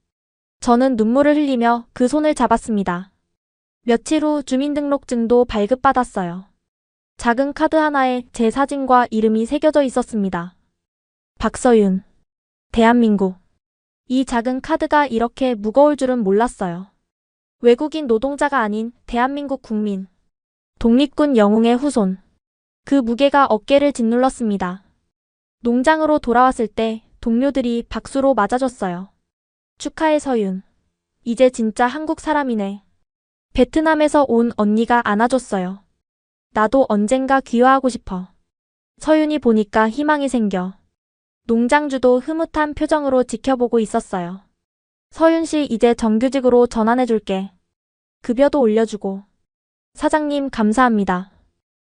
저는 눈물을 흘리며 그 손을 잡았습니다. 며칠 후 주민등록증도 발급받았어요. 작은 카드 하나에 제 사진과 이름이 새겨져 있었습니다. 박서윤. 대한민국. 이 작은 카드가 이렇게 무거울 줄은 몰랐어요. 외국인 노동자가 아닌 대한민국 국민. 독립군 영웅의 후손. 그 무게가 어깨를 짓눌렀습니다. 농장으로 돌아왔을 때 동료들이 박수로 맞아줬어요. 축하해 서윤. 이제 진짜 한국 사람이네. 베트남에서 온 언니가 안아줬어요. 나도 언젠가 귀화하고 싶어. 서윤이 보니까 희망이 생겨. 농장주도 흐뭇한 표정으로 지켜보고 있었어요. 서윤 씨 이제 정규직으로 전환해줄게. 급여도 올려주고. 사장님 감사합니다.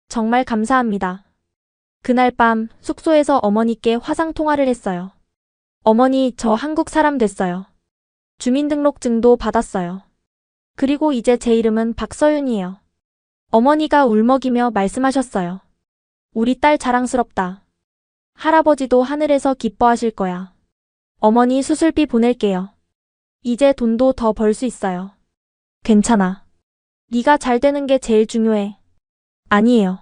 정말 감사합니다. 그날 밤 숙소에서 어머니께 화상통화를 했어요. 어머니, 저 한국 사람 됐어요. 주민등록증도 받았어요. 그리고 이제 제 이름은 박서윤이에요. 어머니가 울먹이며 말씀하셨어요. 우리 딸 자랑스럽다. 할아버지도 하늘에서 기뻐하실 거야. 어머니 수술비 보낼게요. 이제 돈도 더 벌 수 있어요. 괜찮아. 네가 잘 되는 게 제일 중요해. 아니에요.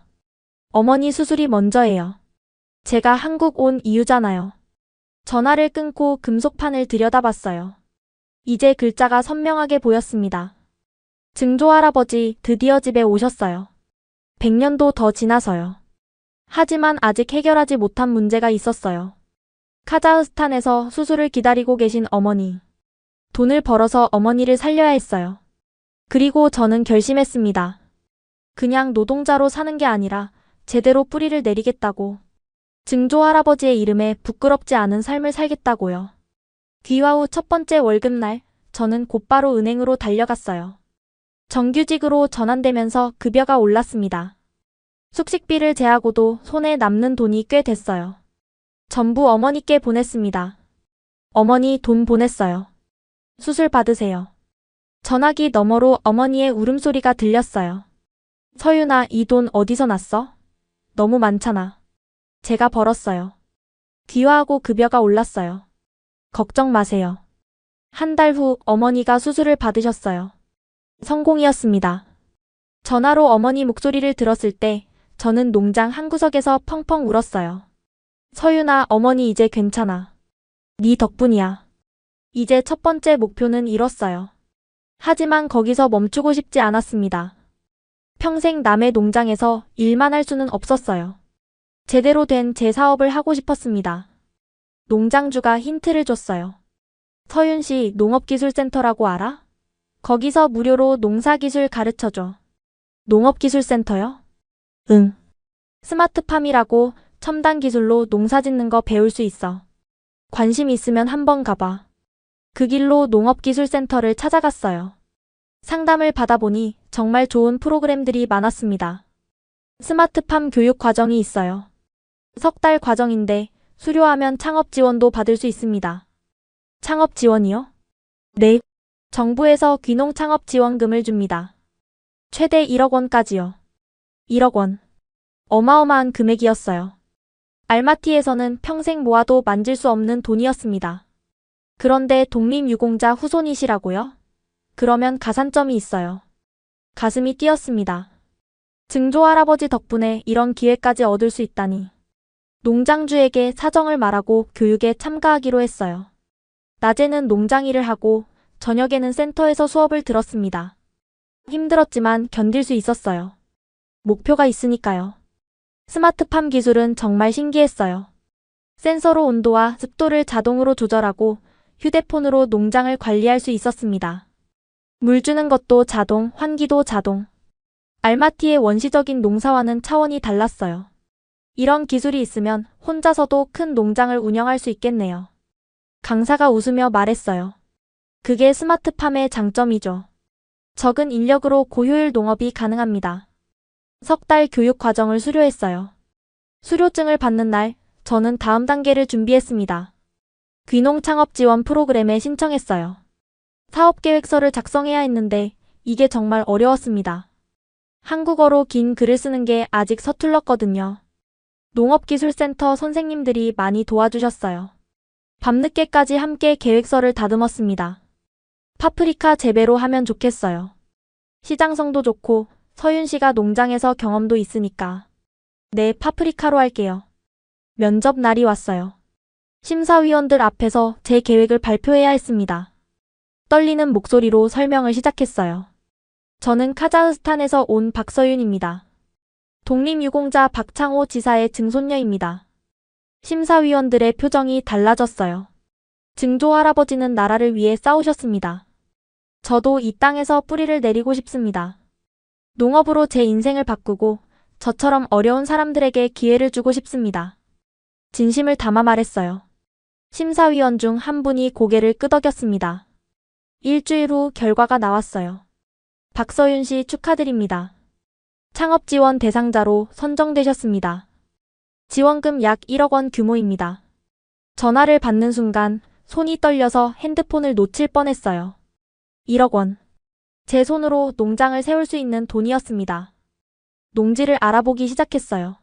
어머니 수술이 먼저예요. 제가 한국 온 이유잖아요. 전화를 끊고 금속판을 들여다봤어요. 이제 글자가 선명하게 보였습니다. 증조 할아버지 드디어 집에 오셨어요. 100년도 더 지나서요. 하지만 아직 해결하지 못한 문제가 있었어요. 카자흐스탄에서 수술을 기다리고 계신 어머니. 돈을 벌어서 어머니를 살려야 했어요. 그리고 저는 결심했습니다. 그냥 노동자로 사는 게 아니라 제대로 뿌리를 내리겠다고. 증조 할아버지의 이름에 부끄럽지 않은 삶을 살겠다고요. 귀화 후 첫 번째 월급날, 저는 곧바로 은행으로 달려갔어요. 정규직으로 전환되면서 급여가 올랐습니다. 숙식비를 제하고도 손에 남는 돈이 꽤 됐어요. 전부 어머니께 보냈습니다. 어머니 돈 보냈어요. 수술 받으세요. 전화기 너머로 어머니의 울음소리가 들렸어요. 서윤아, 이 돈 어디서 났어? 너무 많잖아. 제가 벌었어요. 귀화하고 급여가 올랐어요. 걱정 마세요. 한 달 후 어머니가 수술을 받으셨어요. 성공이었습니다. 전화로 어머니 목소리를 들었을 때 저는 농장 한 구석에서 펑펑 울었어요. 서윤아, 어머니 이제 괜찮아. 네 덕분이야. 이제 첫 번째 목표는 이뤘어요. 하지만 거기서 멈추고 싶지 않았습니다. 평생 남의 농장에서 일만 할 수는 없었어요. 제대로 된 제 사업을 하고 싶었습니다. 농장주가 힌트를 줬어요. 서윤씨, 농업기술센터라고 알아? 거기서 무료로 농사기술 가르쳐줘. 농업기술센터요? 응. 스마트팜이라고 첨단 기술로 농사 짓는 거 배울 수 있어. 관심 있으면 한번 가봐. 그 길로 농업기술센터를 찾아갔어요. 상담을 받아보니 정말 좋은 프로그램들이 많았습니다. 스마트팜 교육 과정이 있어요. 석 달 과정인데 수료하면 창업 지원도 받을 수 있습니다. 창업 지원이요? 네. 정부에서 귀농 창업 지원금을 줍니다. 최대 1억 원까지요. 1억 원. 어마어마한 금액이었어요. 알마티에서는 평생 모아도 만질 수 없는 돈이었습니다. 그런데 독립유공자 후손이시라고요? 그러면 가산점이 있어요. 가슴이 뛰었습니다. 증조 할아버지 덕분에 이런 기회까지 얻을 수 있다니. 농장주에게 사정을 말하고 교육에 참가하기로 했어요. 낮에는 농장 일을 하고 저녁에는 센터에서 수업을 들었습니다. 힘들었지만 견딜 수 있었어요. 목표가 있으니까요. 스마트팜 기술은 정말 신기했어요. 센서로 온도와 습도를 자동으로 조절하고 휴대폰으로 농장을 관리할 수 있었습니다. 물 주는 것도 자동, 환기도 자동. 알마티의 원시적인 농사와는 차원이 달랐어요. 이런 기술이 있으면 혼자서도 큰 농장을 운영할 수 있겠네요. 강사가 웃으며 말했어요. 그게 스마트팜의 장점이죠. 적은 인력으로 고효율 농업이 가능합니다. 석 달 교육 과정을 수료했어요. 수료증을 받는 날, 저는 다음 단계를 준비했습니다. 귀농 창업 지원 프로그램에 신청했어요. 사업계획서를 작성해야 했는데 이게 정말 어려웠습니다. 한국어로 긴 글을 쓰는 게 아직 서툴렀거든요. 농업기술센터 선생님들이 많이 도와주셨어요. 밤늦게까지 함께 계획서를 다듬었습니다. 파프리카 재배로 하면 좋겠어요. 시장성도 좋고 서윤 씨가 농장에서 경험도 있으니까. 네, 파프리카로 할게요. 면접 날이 왔어요. 심사위원들 앞에서 제 계획을 발표해야 했습니다. 떨리는 목소리로 설명을 시작했어요. 저는 카자흐스탄에서 온 박서윤입니다. 독립유공자 박창호 지사의 증손녀입니다. 심사위원들의 표정이 달라졌어요. 증조 할아버지는 나라를 위해 싸우셨습니다. 저도 이 땅에서 뿌리를 내리고 싶습니다. 농업으로 제 인생을 바꾸고 저처럼 어려운 사람들에게 기회를 주고 싶습니다. 진심을 담아 말했어요. 심사위원 중 한 분이 고개를 끄덕였습니다. 일주일 후 결과가 나왔어요. 박서윤 씨 축하드립니다. 창업지원 대상자로 선정되셨습니다. 지원금 약 1억 원 규모입니다. 전화를 받는 순간 손이 떨려서 핸드폰을 놓칠 뻔했어요. 1억 원. 제 손으로 농장을 세울 수 있는 돈이었습니다. 농지를 알아보기 시작했어요.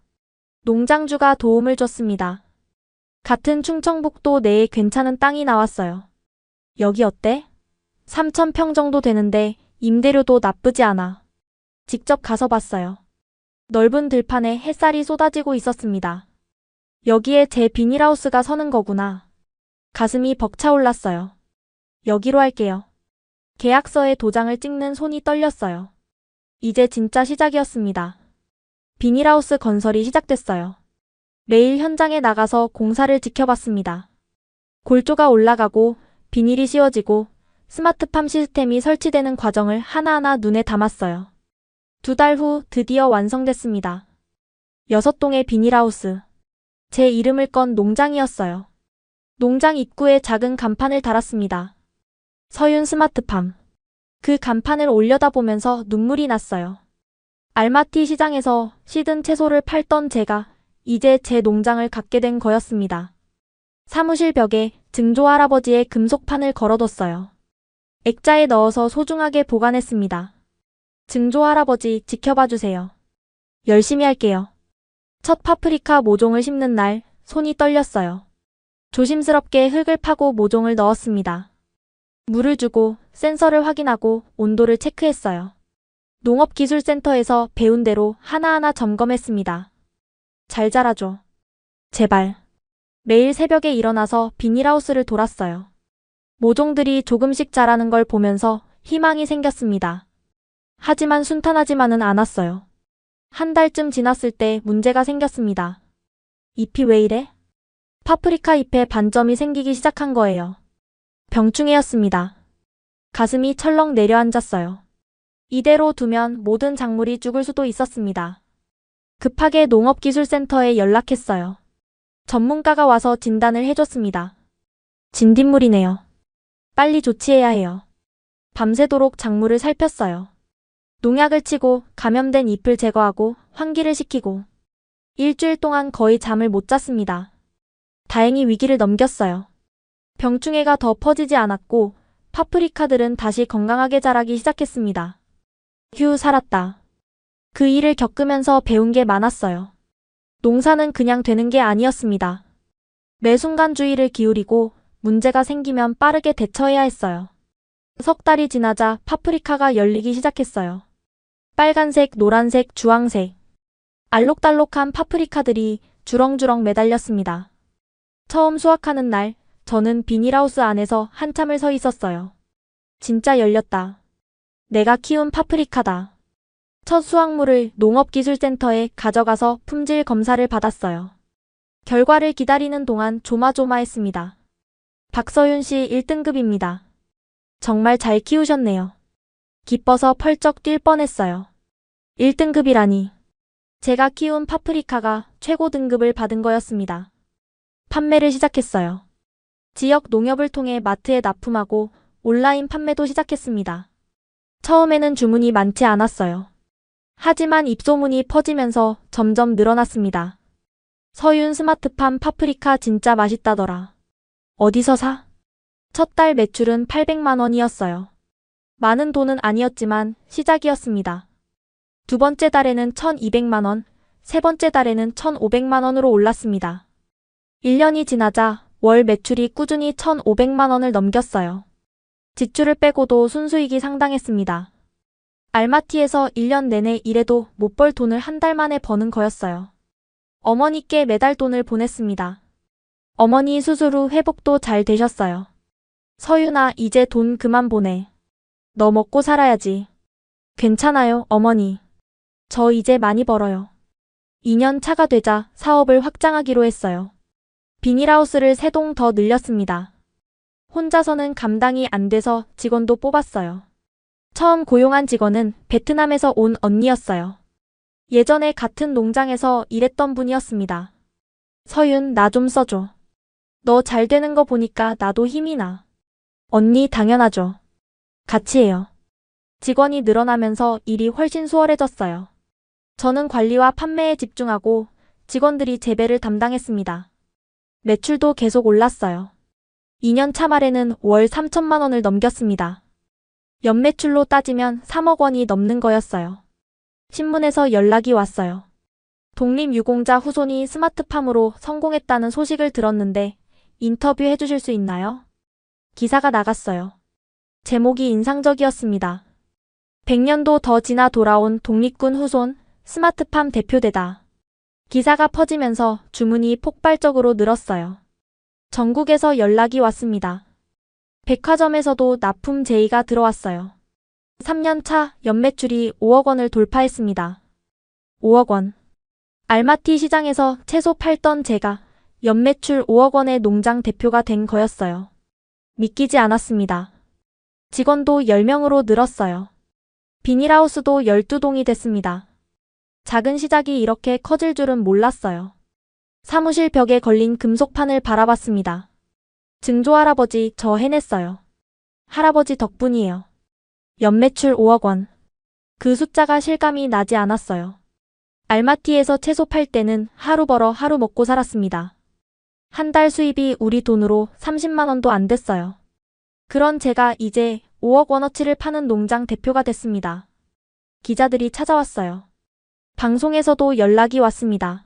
농장주가 도움을 줬습니다. 같은 충청북도 내에 괜찮은 땅이 나왔어요. 여기 어때? 3,000평 정도 되는데 임대료도 나쁘지 않아. 직접 가서 봤어요. 넓은 들판에 햇살이 쏟아지고 있었습니다. 여기에 제 비닐하우스가 서는 거구나. 가슴이 벅차올랐어요. 여기로 할게요. 계약서에 도장을 찍는 손이 떨렸어요. 이제 진짜 시작이었습니다. 비닐하우스 건설이 시작됐어요. 매일 현장에 나가서 공사를 지켜봤습니다. 골조가 올라가고 비닐이 씌워지고 스마트팜 시스템이 설치되는 과정을 하나하나 눈에 담았어요. 2달 후 드디어 완성됐습니다. 6동의 비닐하우스. 제 이름을 건 농장이었어요. 농장 입구에 작은 간판을 달았습니다. 서윤 스마트팜. 그 간판을 올려다보면서 눈물이 났어요. 알마티 시장에서 시든 채소를 팔던 제가 이제 제 농장을 갖게 된 거였습니다. 사무실 벽에 증조 할아버지의 금속판을 걸어뒀어요. 액자에 넣어서 소중하게 보관했습니다. 증조 할아버지 지켜봐 주세요. 열심히 할게요. 첫 파프리카 모종을 심는 날 손이 떨렸어요. 조심스럽게 흙을 파고 모종을 넣었습니다. 물을 주고 센서를 확인하고 온도를 체크했어요. 농업기술센터에서 배운 대로 하나하나 점검했습니다. 잘 자라줘. 제발. 매일 새벽에 일어나서 비닐하우스를 돌았어요. 모종들이 조금씩 자라는 걸 보면서 희망이 생겼습니다. 하지만 순탄하지만은 않았어요. 한 달쯤 지났을 때 문제가 생겼습니다. 잎이 왜 이래? 파프리카 잎에 반점이 생기기 시작한 거예요. 병충해였습니다. 가슴이 철렁 내려앉았어요. 이대로 두면 모든 작물이 죽을 수도 있었습니다. 급하게 농업기술센터에 연락했어요. 전문가가 와서 진단을 해줬습니다. 진딧물이네요. 빨리 조치해야 해요. 밤새도록 작물을 살폈어요. 농약을 치고 감염된 잎을 제거하고 환기를 시키고 일주일 동안 거의 잠을 못 잤습니다. 다행히 위기를 넘겼어요. 병충해가 더 퍼지지 않았고 파프리카들은 다시 건강하게 자라기 시작했습니다. 휴, 살았다. 그 일을 겪으면서 배운 게 많았어요. 농사는 그냥 되는 게 아니었습니다. 매 순간 주의를 기울이고 문제가 생기면 빠르게 대처해야 했어요. 석 달이 지나자 파프리카가 열리기 시작했어요. 빨간색, 노란색, 주황색. 알록달록한 파프리카들이 주렁주렁 매달렸습니다. 처음 수확하는 날, 저는 비닐하우스 안에서 한참을 서 있었어요. 진짜 열렸다. 내가 키운 파프리카다. 첫 수확물을 농업기술센터에 가져가서 품질 검사를 받았어요. 결과를 기다리는 동안 조마조마했습니다. 박서윤 씨 1등급입니다. 정말 잘 키우셨네요. 기뻐서 펄쩍 뛸 뻔했어요. 1등급이라니. 제가 키운 파프리카가 최고 등급을 받은 거였습니다. 판매를 시작했어요. 지역 농협을 통해 마트에 납품하고 온라인 판매도 시작했습니다. 처음에는 주문이 많지 않았어요. 하지만 입소문이 퍼지면서 점점 늘어났습니다. 서윤 스마트팜 파프리카 진짜 맛있다더라. 어디서 사? 첫 달 매출은 800만 원이었어요. 많은 돈은 아니었지만 시작이었습니다. 두 번째 달에는 1,200만 원, 세 번째 달에는 1,500만 원으로 올랐습니다. 1년이 지나자 월 매출이 꾸준히 1,500만 원을 넘겼어요. 지출을 빼고도 순수익이 상당했습니다. 알마티에서 1년 내내 일해도 못 벌 돈을 한 달 만에 버는 거였어요. 어머니께 매달 돈을 보냈습니다. 어머니 수술 후 회복도 잘 되셨어요. 서윤아, 이제 돈 그만 보내. 너 먹고 살아야지. 괜찮아요, 어머니. 저 이제 많이 벌어요. 2년 차가 되자 사업을 확장하기로 했어요. 비닐하우스를 3동 더 늘렸습니다. 혼자서는 감당이 안 돼서 직원도 뽑았어요. 처음 고용한 직원은 베트남에서 온 언니였어요. 예전에 같은 농장에서 일했던 분이었습니다. 서윤, 나 좀 써줘. 너 잘 되는 거 보니까 나도 힘이 나. 언니, 당연하죠. 같이 해요. 직원이 늘어나면서 일이 훨씬 수월해졌어요. 저는 관리와 판매에 집중하고 직원들이 재배를 담당했습니다. 매출도 계속 올랐어요. 2년 차 말에는 월 3천만 원을 넘겼습니다. 연매출로 따지면 3억 원이 넘는 거였어요. 신문에서 연락이 왔어요. 독립유공자 후손이 스마트팜으로 성공했다는 소식을 들었는데 인터뷰 해주실 수 있나요? 기사가 나갔어요. 제목이 인상적이었습니다. 100년도 더 지나 돌아온 독립군 후손 스마트팜 대표되다. 기사가 퍼지면서 주문이 폭발적으로 늘었어요. 전국에서 연락이 왔습니다. 백화점에서도 납품 제의가 들어왔어요. 3년 차 연매출이 5억 원을 돌파했습니다. 5억 원. 알마티 시장에서 채소 팔던 제가 연매출 5억 원의 농장 대표가 된 거였어요. 믿기지 않았습니다. 직원도 10명으로 늘었어요. 비닐하우스도 12동이 됐습니다. 작은 시작이 이렇게 커질 줄은 몰랐어요. 사무실 벽에 걸린 금속판을 바라봤습니다. 증조 할아버지, 저 해냈어요. 할아버지 덕분이에요. 연매출 5억 원. 그 숫자가 실감이 나지 않았어요. 알마티에서 채소 팔 때는 하루 벌어 하루 먹고 살았습니다. 한 달 수입이 우리 돈으로 30만 원도 안 됐어요. 그런 제가 이제 5억 원어치를 파는 농장 대표가 됐습니다. 기자들이 찾아왔어요. 방송에서도 연락이 왔습니다.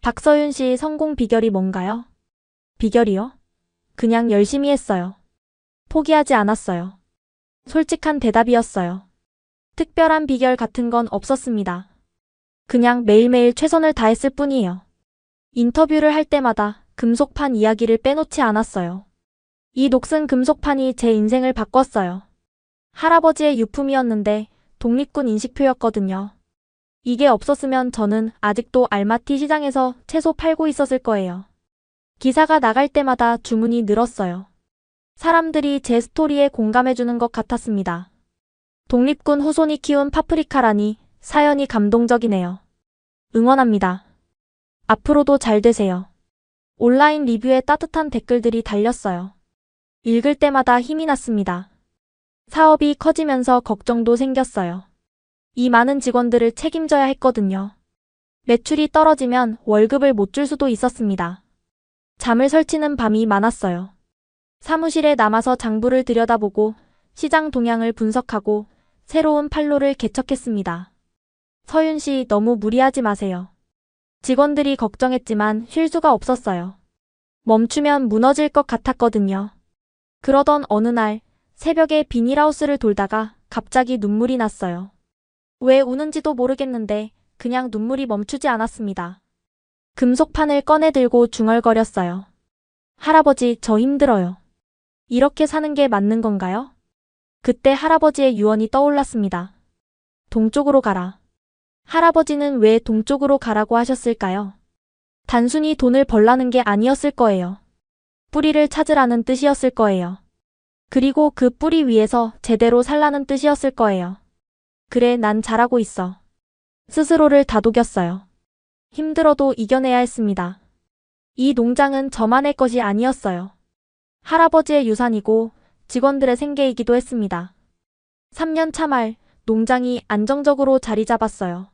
박서윤 씨 성공 비결이 뭔가요? 비결이요? 그냥 열심히 했어요. 포기하지 않았어요. 솔직한 대답이었어요. 특별한 비결 같은 건 없었습니다. 그냥 매일매일 최선을 다했을 뿐이에요. 인터뷰를 할 때마다 금속판 이야기를 빼놓지 않았어요. 이 녹슨 금속판이 제 인생을 바꿨어요. 할아버지의 유품이었는데 독립군 인식표였거든요. 이게 없었으면 저는 아직도 알마티 시장에서 채소 팔고 있었을 거예요. 기사가 나갈 때마다 주문이 늘었어요. 사람들이 제 스토리에 공감해주는 것 같았습니다. 독립군 후손이 키운 파프리카라니 사연이 감동적이네요. 응원합니다. 앞으로도 잘 되세요. 온라인 리뷰에 따뜻한 댓글들이 달렸어요. 읽을 때마다 힘이 났습니다. 사업이 커지면서 걱정도 생겼어요. 이 많은 직원들을 책임져야 했거든요. 매출이 떨어지면 월급을 못 줄 수도 있었습니다. 잠을 설치는 밤이 많았어요. 사무실에 남아서 장부를 들여다보고 시장 동향을 분석하고 새로운 판로를 개척했습니다. 서윤 씨 너무 무리하지 마세요. 직원들이 걱정했지만 쉴 수가 없었어요. 멈추면 무너질 것 같았거든요. 그러던 어느 날 새벽에 비닐하우스를 돌다가 갑자기 눈물이 났어요. 왜 우는지도 모르겠는데 그냥 눈물이 멈추지 않았습니다. 금속판을 꺼내 들고 중얼거렸어요. 할아버지, 저 힘들어요. 이렇게 사는 게 맞는 건가요? 그때 할아버지의 유언이 떠올랐습니다. 동쪽으로 가라. 할아버지는 왜 동쪽으로 가라고 하셨을까요? 단순히 돈을 벌라는 게 아니었을 거예요. 뿌리를 찾으라는 뜻이었을 거예요. 그리고 그 뿌리 위에서 제대로 살라는 뜻이었을 거예요. 그래, 난 잘하고 있어. 스스로를 다독였어요. 힘들어도 이겨내야 했습니다. 이 농장은 저만의 것이 아니었어요. 할아버지의 유산이고 직원들의 생계이기도 했습니다. 3년 차 말 농장이 안정적으로 자리 잡았어요.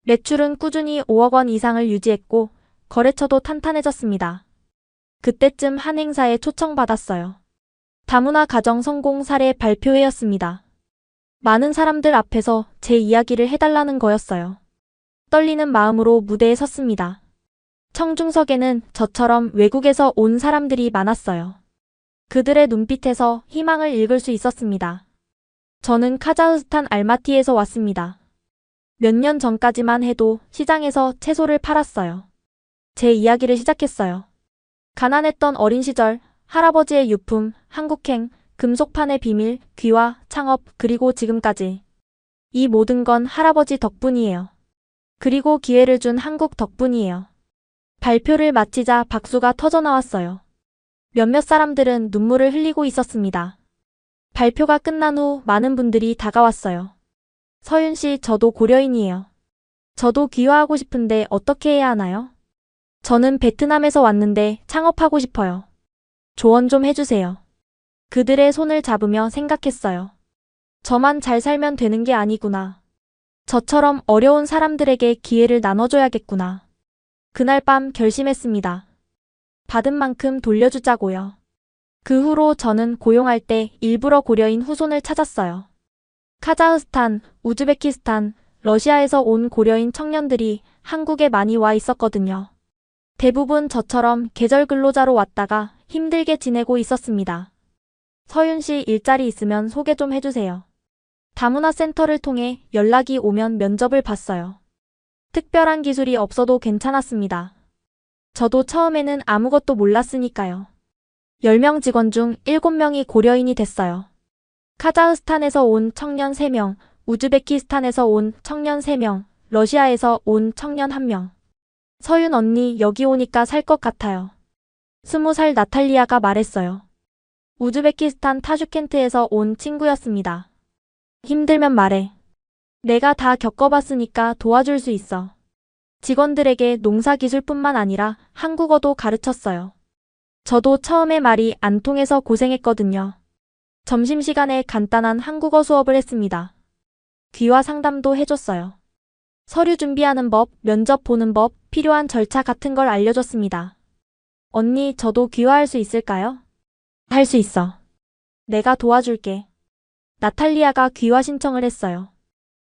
매출은 꾸준히 5억 원 이상을 유지했고 거래처도 탄탄해졌습니다. 그때쯤 한 행사에 초청받았어요. 다문화 가정 성공 사례 발표회였습니다. 많은 사람들 앞에서 제 이야기를 해달라는 거였어요. 떨리는 마음으로 무대에 섰습니다. 청중석에는 저처럼 외국에서 온 사람들이 많았어요. 그들의 눈빛에서 희망을 읽을 수 있었습니다. 저는 카자흐스탄 알마티에서 왔습니다. 몇 년 전까지만 해도 시장에서 채소를 팔았어요. 제 이야기를 시작했어요. 가난했던 어린 시절, 할아버지의 유품, 한국행, 금속판의 비밀, 귀화, 창업, 그리고 지금까지. 이 모든 건 할아버지 덕분이에요. 그리고 기회를 준 한국 덕분이에요. 발표를 마치자 박수가 터져나왔어요. 몇몇 사람들은 눈물을 흘리고 있었습니다. 발표가 끝난 후 많은 분들이 다가왔어요. 서윤 씨, 저도 고려인이에요. 저도 귀화하고 싶은데 어떻게 해야 하나요? 저는 베트남에서 왔는데 창업하고 싶어요. 조언 좀 해주세요. 그들의 손을 잡으며 생각했어요. 저만 잘 살면 되는 게 아니구나. 저처럼 어려운 사람들에게 기회를 나눠줘야겠구나. 그날 밤 결심했습니다. 받은 만큼 돌려주자고요. 그 후로 저는 고용할 때 일부러 고려인 후손을 찾았어요. 카자흐스탄, 우즈베키스탄, 러시아에서 온 고려인 청년들이 한국에 많이 와 있었거든요. 대부분 저처럼 계절 근로자로 왔다가 힘들게 지내고 있었습니다. 서윤 씨, 일자리 있으면 소개 좀 해주세요. 다문화 센터를 통해 연락이 오면 면접을 봤어요. 특별한 기술이 없어도 괜찮았습니다. 저도 처음에는 아무것도 몰랐으니까요. 10명 직원 중 7명이 고려인이 됐어요. 카자흐스탄에서 온 청년 3명, 우즈베키스탄에서 온 청년 3명, 러시아에서 온 청년 1명. 서윤 언니, 여기 오니까 살 것 같아요. 20살 나탈리아가 말했어요. 우즈베키스탄 타슈켄트에서 온 친구였습니다. 힘들면 말해. 내가 다 겪어봤으니까 도와줄 수 있어. 직원들에게 농사기술뿐만 아니라 한국어도 가르쳤어요. 저도 처음에 말이 안 통해서 고생했거든요. 점심시간에 간단한 한국어 수업을 했습니다. 귀화 상담도 해줬어요. 서류 준비하는 법, 면접 보는 법, 필요한 절차 같은 걸 알려줬습니다. 언니, 저도 귀화할 수 있을까요? 할 수 있어. 내가 도와줄게. 나탈리아가 귀화 신청을 했어요.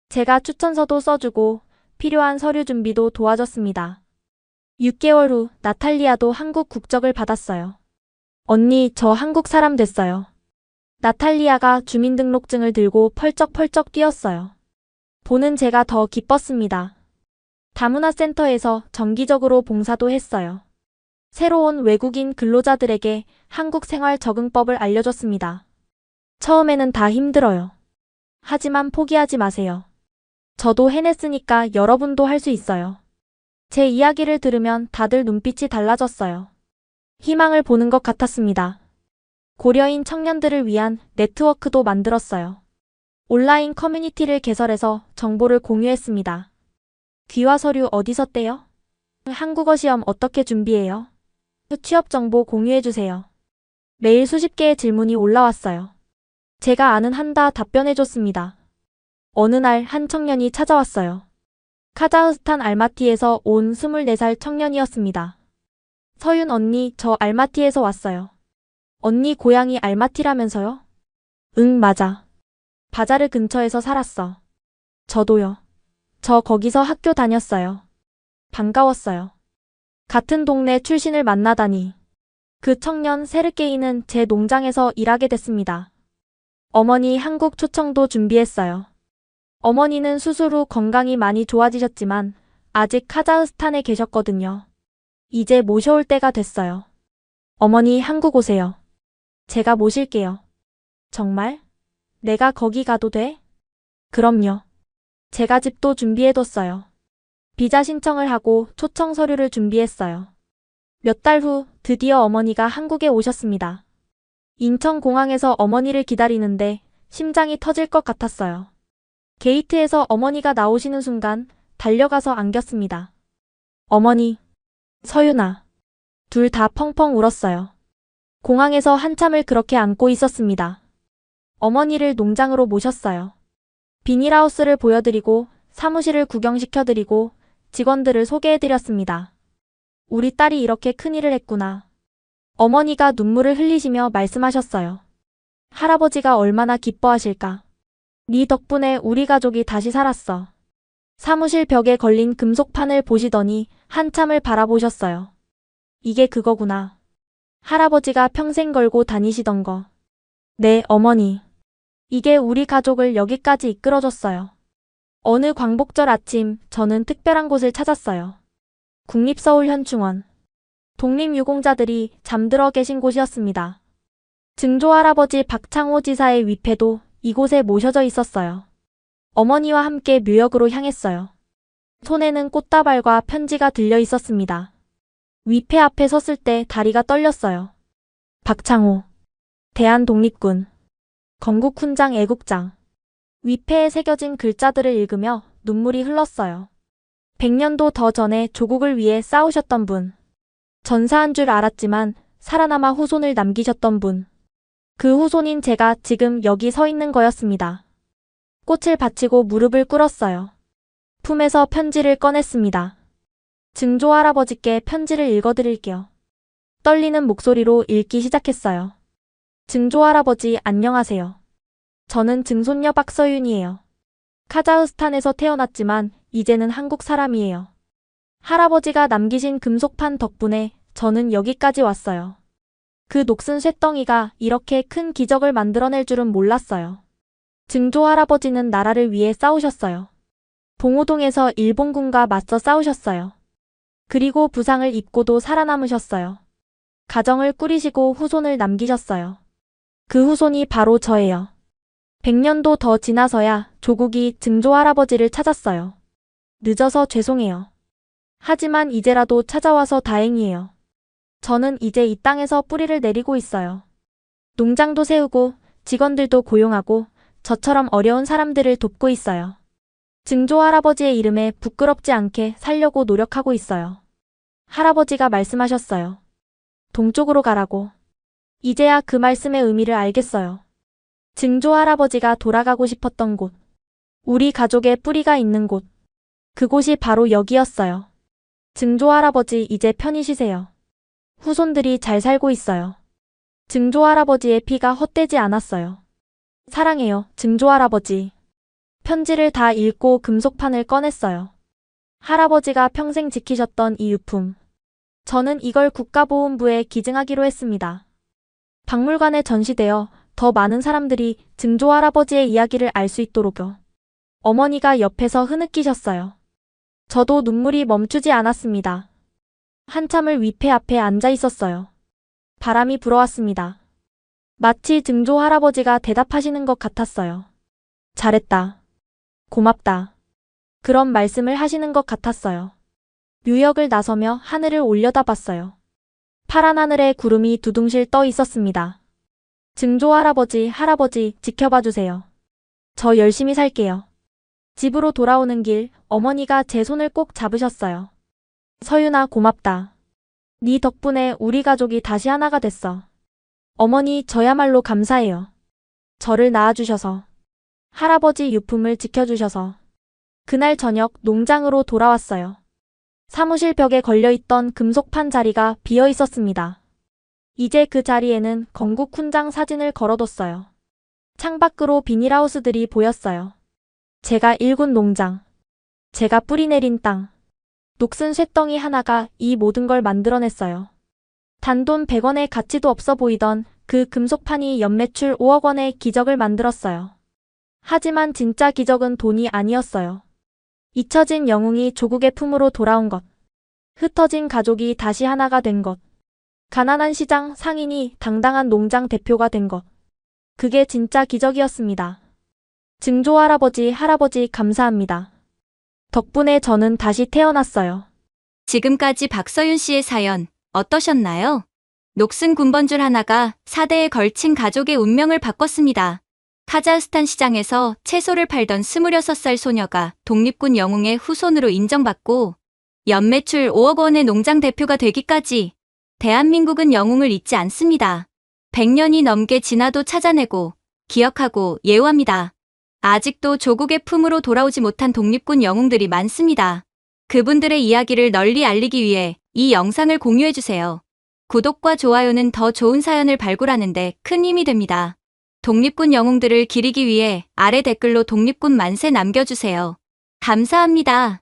제가 추천서도 써주고 필요한 서류 준비도 도와줬습니다. 6개월 후 나탈리아도 한국 국적을 받았어요. 언니, 저 한국 사람 됐어요. 나탈리아가 주민등록증을 들고 펄쩍펄쩍 뛰었어요. 보는 제가 더 기뻤습니다. 다문화센터에서 정기적으로 봉사도 했어요. 새로운 외국인 근로자들에게 한국 생활 적응법을 알려줬습니다. 처음에는 다 힘들어요. 하지만 포기하지 마세요. 저도 해냈으니까 여러분도 할 수 있어요. 제 이야기를 들으면 다들 눈빛이 달라졌어요. 희망을 보는 것 같았습니다. 고려인 청년들을 위한 네트워크도 만들었어요. 온라인 커뮤니티를 개설해서 정보를 공유했습니다. 귀화 서류 어디서 떼요? 한국어 시험 어떻게 준비해요? 취업 정보 공유해주세요. 매일 수십 개의 질문이 올라왔어요. 제가 아는 한 다 답변해줬습니다. 어느 날 한 청년이 찾아왔어요. 카자흐스탄 알마티에서 온 24살 청년이었습니다. 서윤 언니, 저 알마티에서 왔어요. 언니 고향이 알마티라면서요? 응, 맞아. 바자르 근처에서 살았어. 저도요. 저 거기서 학교 다녔어요. 반가웠어요. 같은 동네 출신을 만나다니. 그 청년 세르게이는 제 농장에서 일하게 됐습니다. 어머니 한국 초청도 준비했어요. 어머니는 수술 후 건강이 많이 좋아지셨지만 아직 카자흐스탄에 계셨거든요. 이제 모셔올 때가 됐어요. 어머니 한국 오세요. 제가 모실게요. 정말? 내가 거기 가도 돼? 그럼요. 제가 집도 준비해뒀어요. 비자 신청을 하고 초청 서류를 준비했어요. 몇 달 후 드디어 어머니가 한국에 오셨습니다. 인천공항에서 어머니를 기다리는데 심장이 터질 것 같았어요. 게이트에서 어머니가 나오시는 순간 달려가서 안겼습니다. 어머니, 서윤아. 둘 다 펑펑 울었어요. 공항에서 한참을 그렇게 안고 있었습니다. 어머니를 농장으로 모셨어요. 비닐하우스를 보여드리고 사무실을 구경시켜드리고 직원들을 소개해드렸습니다. 우리 딸이 이렇게 큰일을 했구나. 어머니가 눈물을 흘리시며 말씀하셨어요. 할아버지가 얼마나 기뻐하실까. 네 덕분에 우리 가족이 다시 살았어. 사무실 벽에 걸린 금속판을 보시더니 한참을 바라보셨어요. 이게 그거구나. 할아버지가 평생 걸고 다니시던 거. 네, 어머니. 이게 우리 가족을 여기까지 이끌어줬어요. 어느 광복절 아침 저는 특별한 곳을 찾았어요. 국립서울현충원. 독립유공자들이 잠들어 계신 곳이었습니다. 증조 할아버지 박창호 지사의 위패도 이곳에 모셔져 있었어요. 어머니와 함께 묘역으로 향했어요. 손에는 꽃다발과 편지가 들려 있었습니다. 위패 앞에 섰을 때 다리가 떨렸어요. 박창호. 대한독립군. 건국훈장 애국장. 위패에 새겨진 글자들을 읽으며 눈물이 흘렀어요. 100년도 더 전에 조국을 위해 싸우셨던 분. 전사한 줄 알았지만 살아남아 후손을 남기셨던 분. 그 후손인 제가 지금 여기 서 있는 거였습니다. 꽃을 바치고 무릎을 꿇었어요. 품에서 편지를 꺼냈습니다. 증조 할아버지께 편지를 읽어드릴게요. 떨리는 목소리로 읽기 시작했어요. 증조 할아버지 안녕하세요. 저는 증손녀 박서윤이에요. 카자흐스탄에서 태어났지만 이제는 한국 사람이에요. 할아버지가 남기신 금속판 덕분에 저는 여기까지 왔어요. 그 녹슨 쇳덩이가 이렇게 큰 기적을 만들어낼 줄은 몰랐어요. 증조 할아버지는 나라를 위해 싸우셨어요. 봉오동에서 일본군과 맞서 싸우셨어요. 그리고 부상을 입고도 살아남으셨어요. 가정을 꾸리시고 후손을 남기셨어요. 그 후손이 바로 저예요. 100년도 더 지나서야 조국이 증조 할아버지를 찾았어요. 늦어서 죄송해요. 하지만 이제라도 찾아와서 다행이에요. 저는 이제 이 땅에서 뿌리를 내리고 있어요. 농장도 세우고 직원들도 고용하고 저처럼 어려운 사람들을 돕고 있어요. 증조 할아버지의 이름에 부끄럽지 않게 살려고 노력하고 있어요. 할아버지가 말씀하셨어요. 동쪽으로 가라고. 이제야 그 말씀의 의미를 알겠어요. 증조 할아버지가 돌아가고 싶었던 곳. 우리 가족의 뿌리가 있는 곳. 그곳이 바로 여기였어요. 증조 할아버지 이제 편히 쉬세요. 후손들이 잘 살고 있어요. 증조 할아버지의 피가 헛되지 않았어요. 사랑해요, 증조 할아버지. 편지를 다 읽고 금속판을 꺼냈어요. 할아버지가 평생 지키셨던 이 유품. 저는 이걸 국가보훈부에 기증하기로 했습니다. 박물관에 전시되어 더 많은 사람들이 증조 할아버지의 이야기를 알 수 있도록요. 어머니가 옆에서 흐느끼셨어요. 저도 눈물이 멈추지 않았습니다. 한참을 위패 앞에 앉아 있었어요. 바람이 불어왔습니다. 마치 증조 할아버지가 대답하시는 것 같았어요. 잘했다. 고맙다. 그런 말씀을 하시는 것 같았어요. 묘역을 나서며 하늘을 올려다봤어요. 파란 하늘에 구름이 두둥실 떠 있었습니다. 증조 할아버지, 할아버지 지켜봐 주세요. 저 열심히 살게요. 집으로 돌아오는 길 어머니가 제 손을 꼭 잡으셨어요. 서윤아 고맙다. 네 덕분에 우리 가족이 다시 하나가 됐어. 어머니 저야말로 감사해요. 저를 낳아주셔서. 할아버지 유품을 지켜주셔서. 그날 저녁 농장으로 돌아왔어요. 사무실 벽에 걸려있던 금속판 자리가 비어 있었습니다. 이제 그 자리에는 건국 훈장 사진을 걸어뒀어요. 창밖으로 비닐하우스들이 보였어요. 제가 일군 농장. 제가 뿌리내린 땅. 녹슨 쇳덩이 하나가 이 모든 걸 만들어냈어요. 단돈 100원의 가치도 없어 보이던 그 금속판이 연매출 5억 원의 기적을 만들었어요. 하지만 진짜 기적은 돈이 아니었어요. 잊혀진 영웅이 조국의 품으로 돌아온 것. 흩어진 가족이 다시 하나가 된 것. 가난한 시장 상인이 당당한 농장 대표가 된 것. 그게 진짜 기적이었습니다. 증조 할아버지, 할아버지 감사합니다. 덕분에 저는 다시 태어났어요. 지금까지 박서윤 씨의 사연 어떠셨나요? 녹슨 군번줄 하나가 4대에 걸친 가족의 운명을 바꿨습니다. 카자흐스탄 시장에서 채소를 팔던 26살 소녀가 독립군 영웅의 후손으로 인정받고 연매출 5억 원의 농장 대표가 되기까지 대한민국은 영웅을 잊지 않습니다. 100년이 넘게 지나도 찾아내고 기억하고 예우합니다. 아직도 조국의 품으로 돌아오지 못한 독립군 영웅들이 많습니다. 그분들의 이야기를 널리 알리기 위해 이 영상을 공유해주세요. 구독과 좋아요는 더 좋은 사연을 발굴하는 데 큰 힘이 됩니다. 독립군 영웅들을 기리기 위해 아래 댓글로 독립군 만세 남겨주세요. 감사합니다.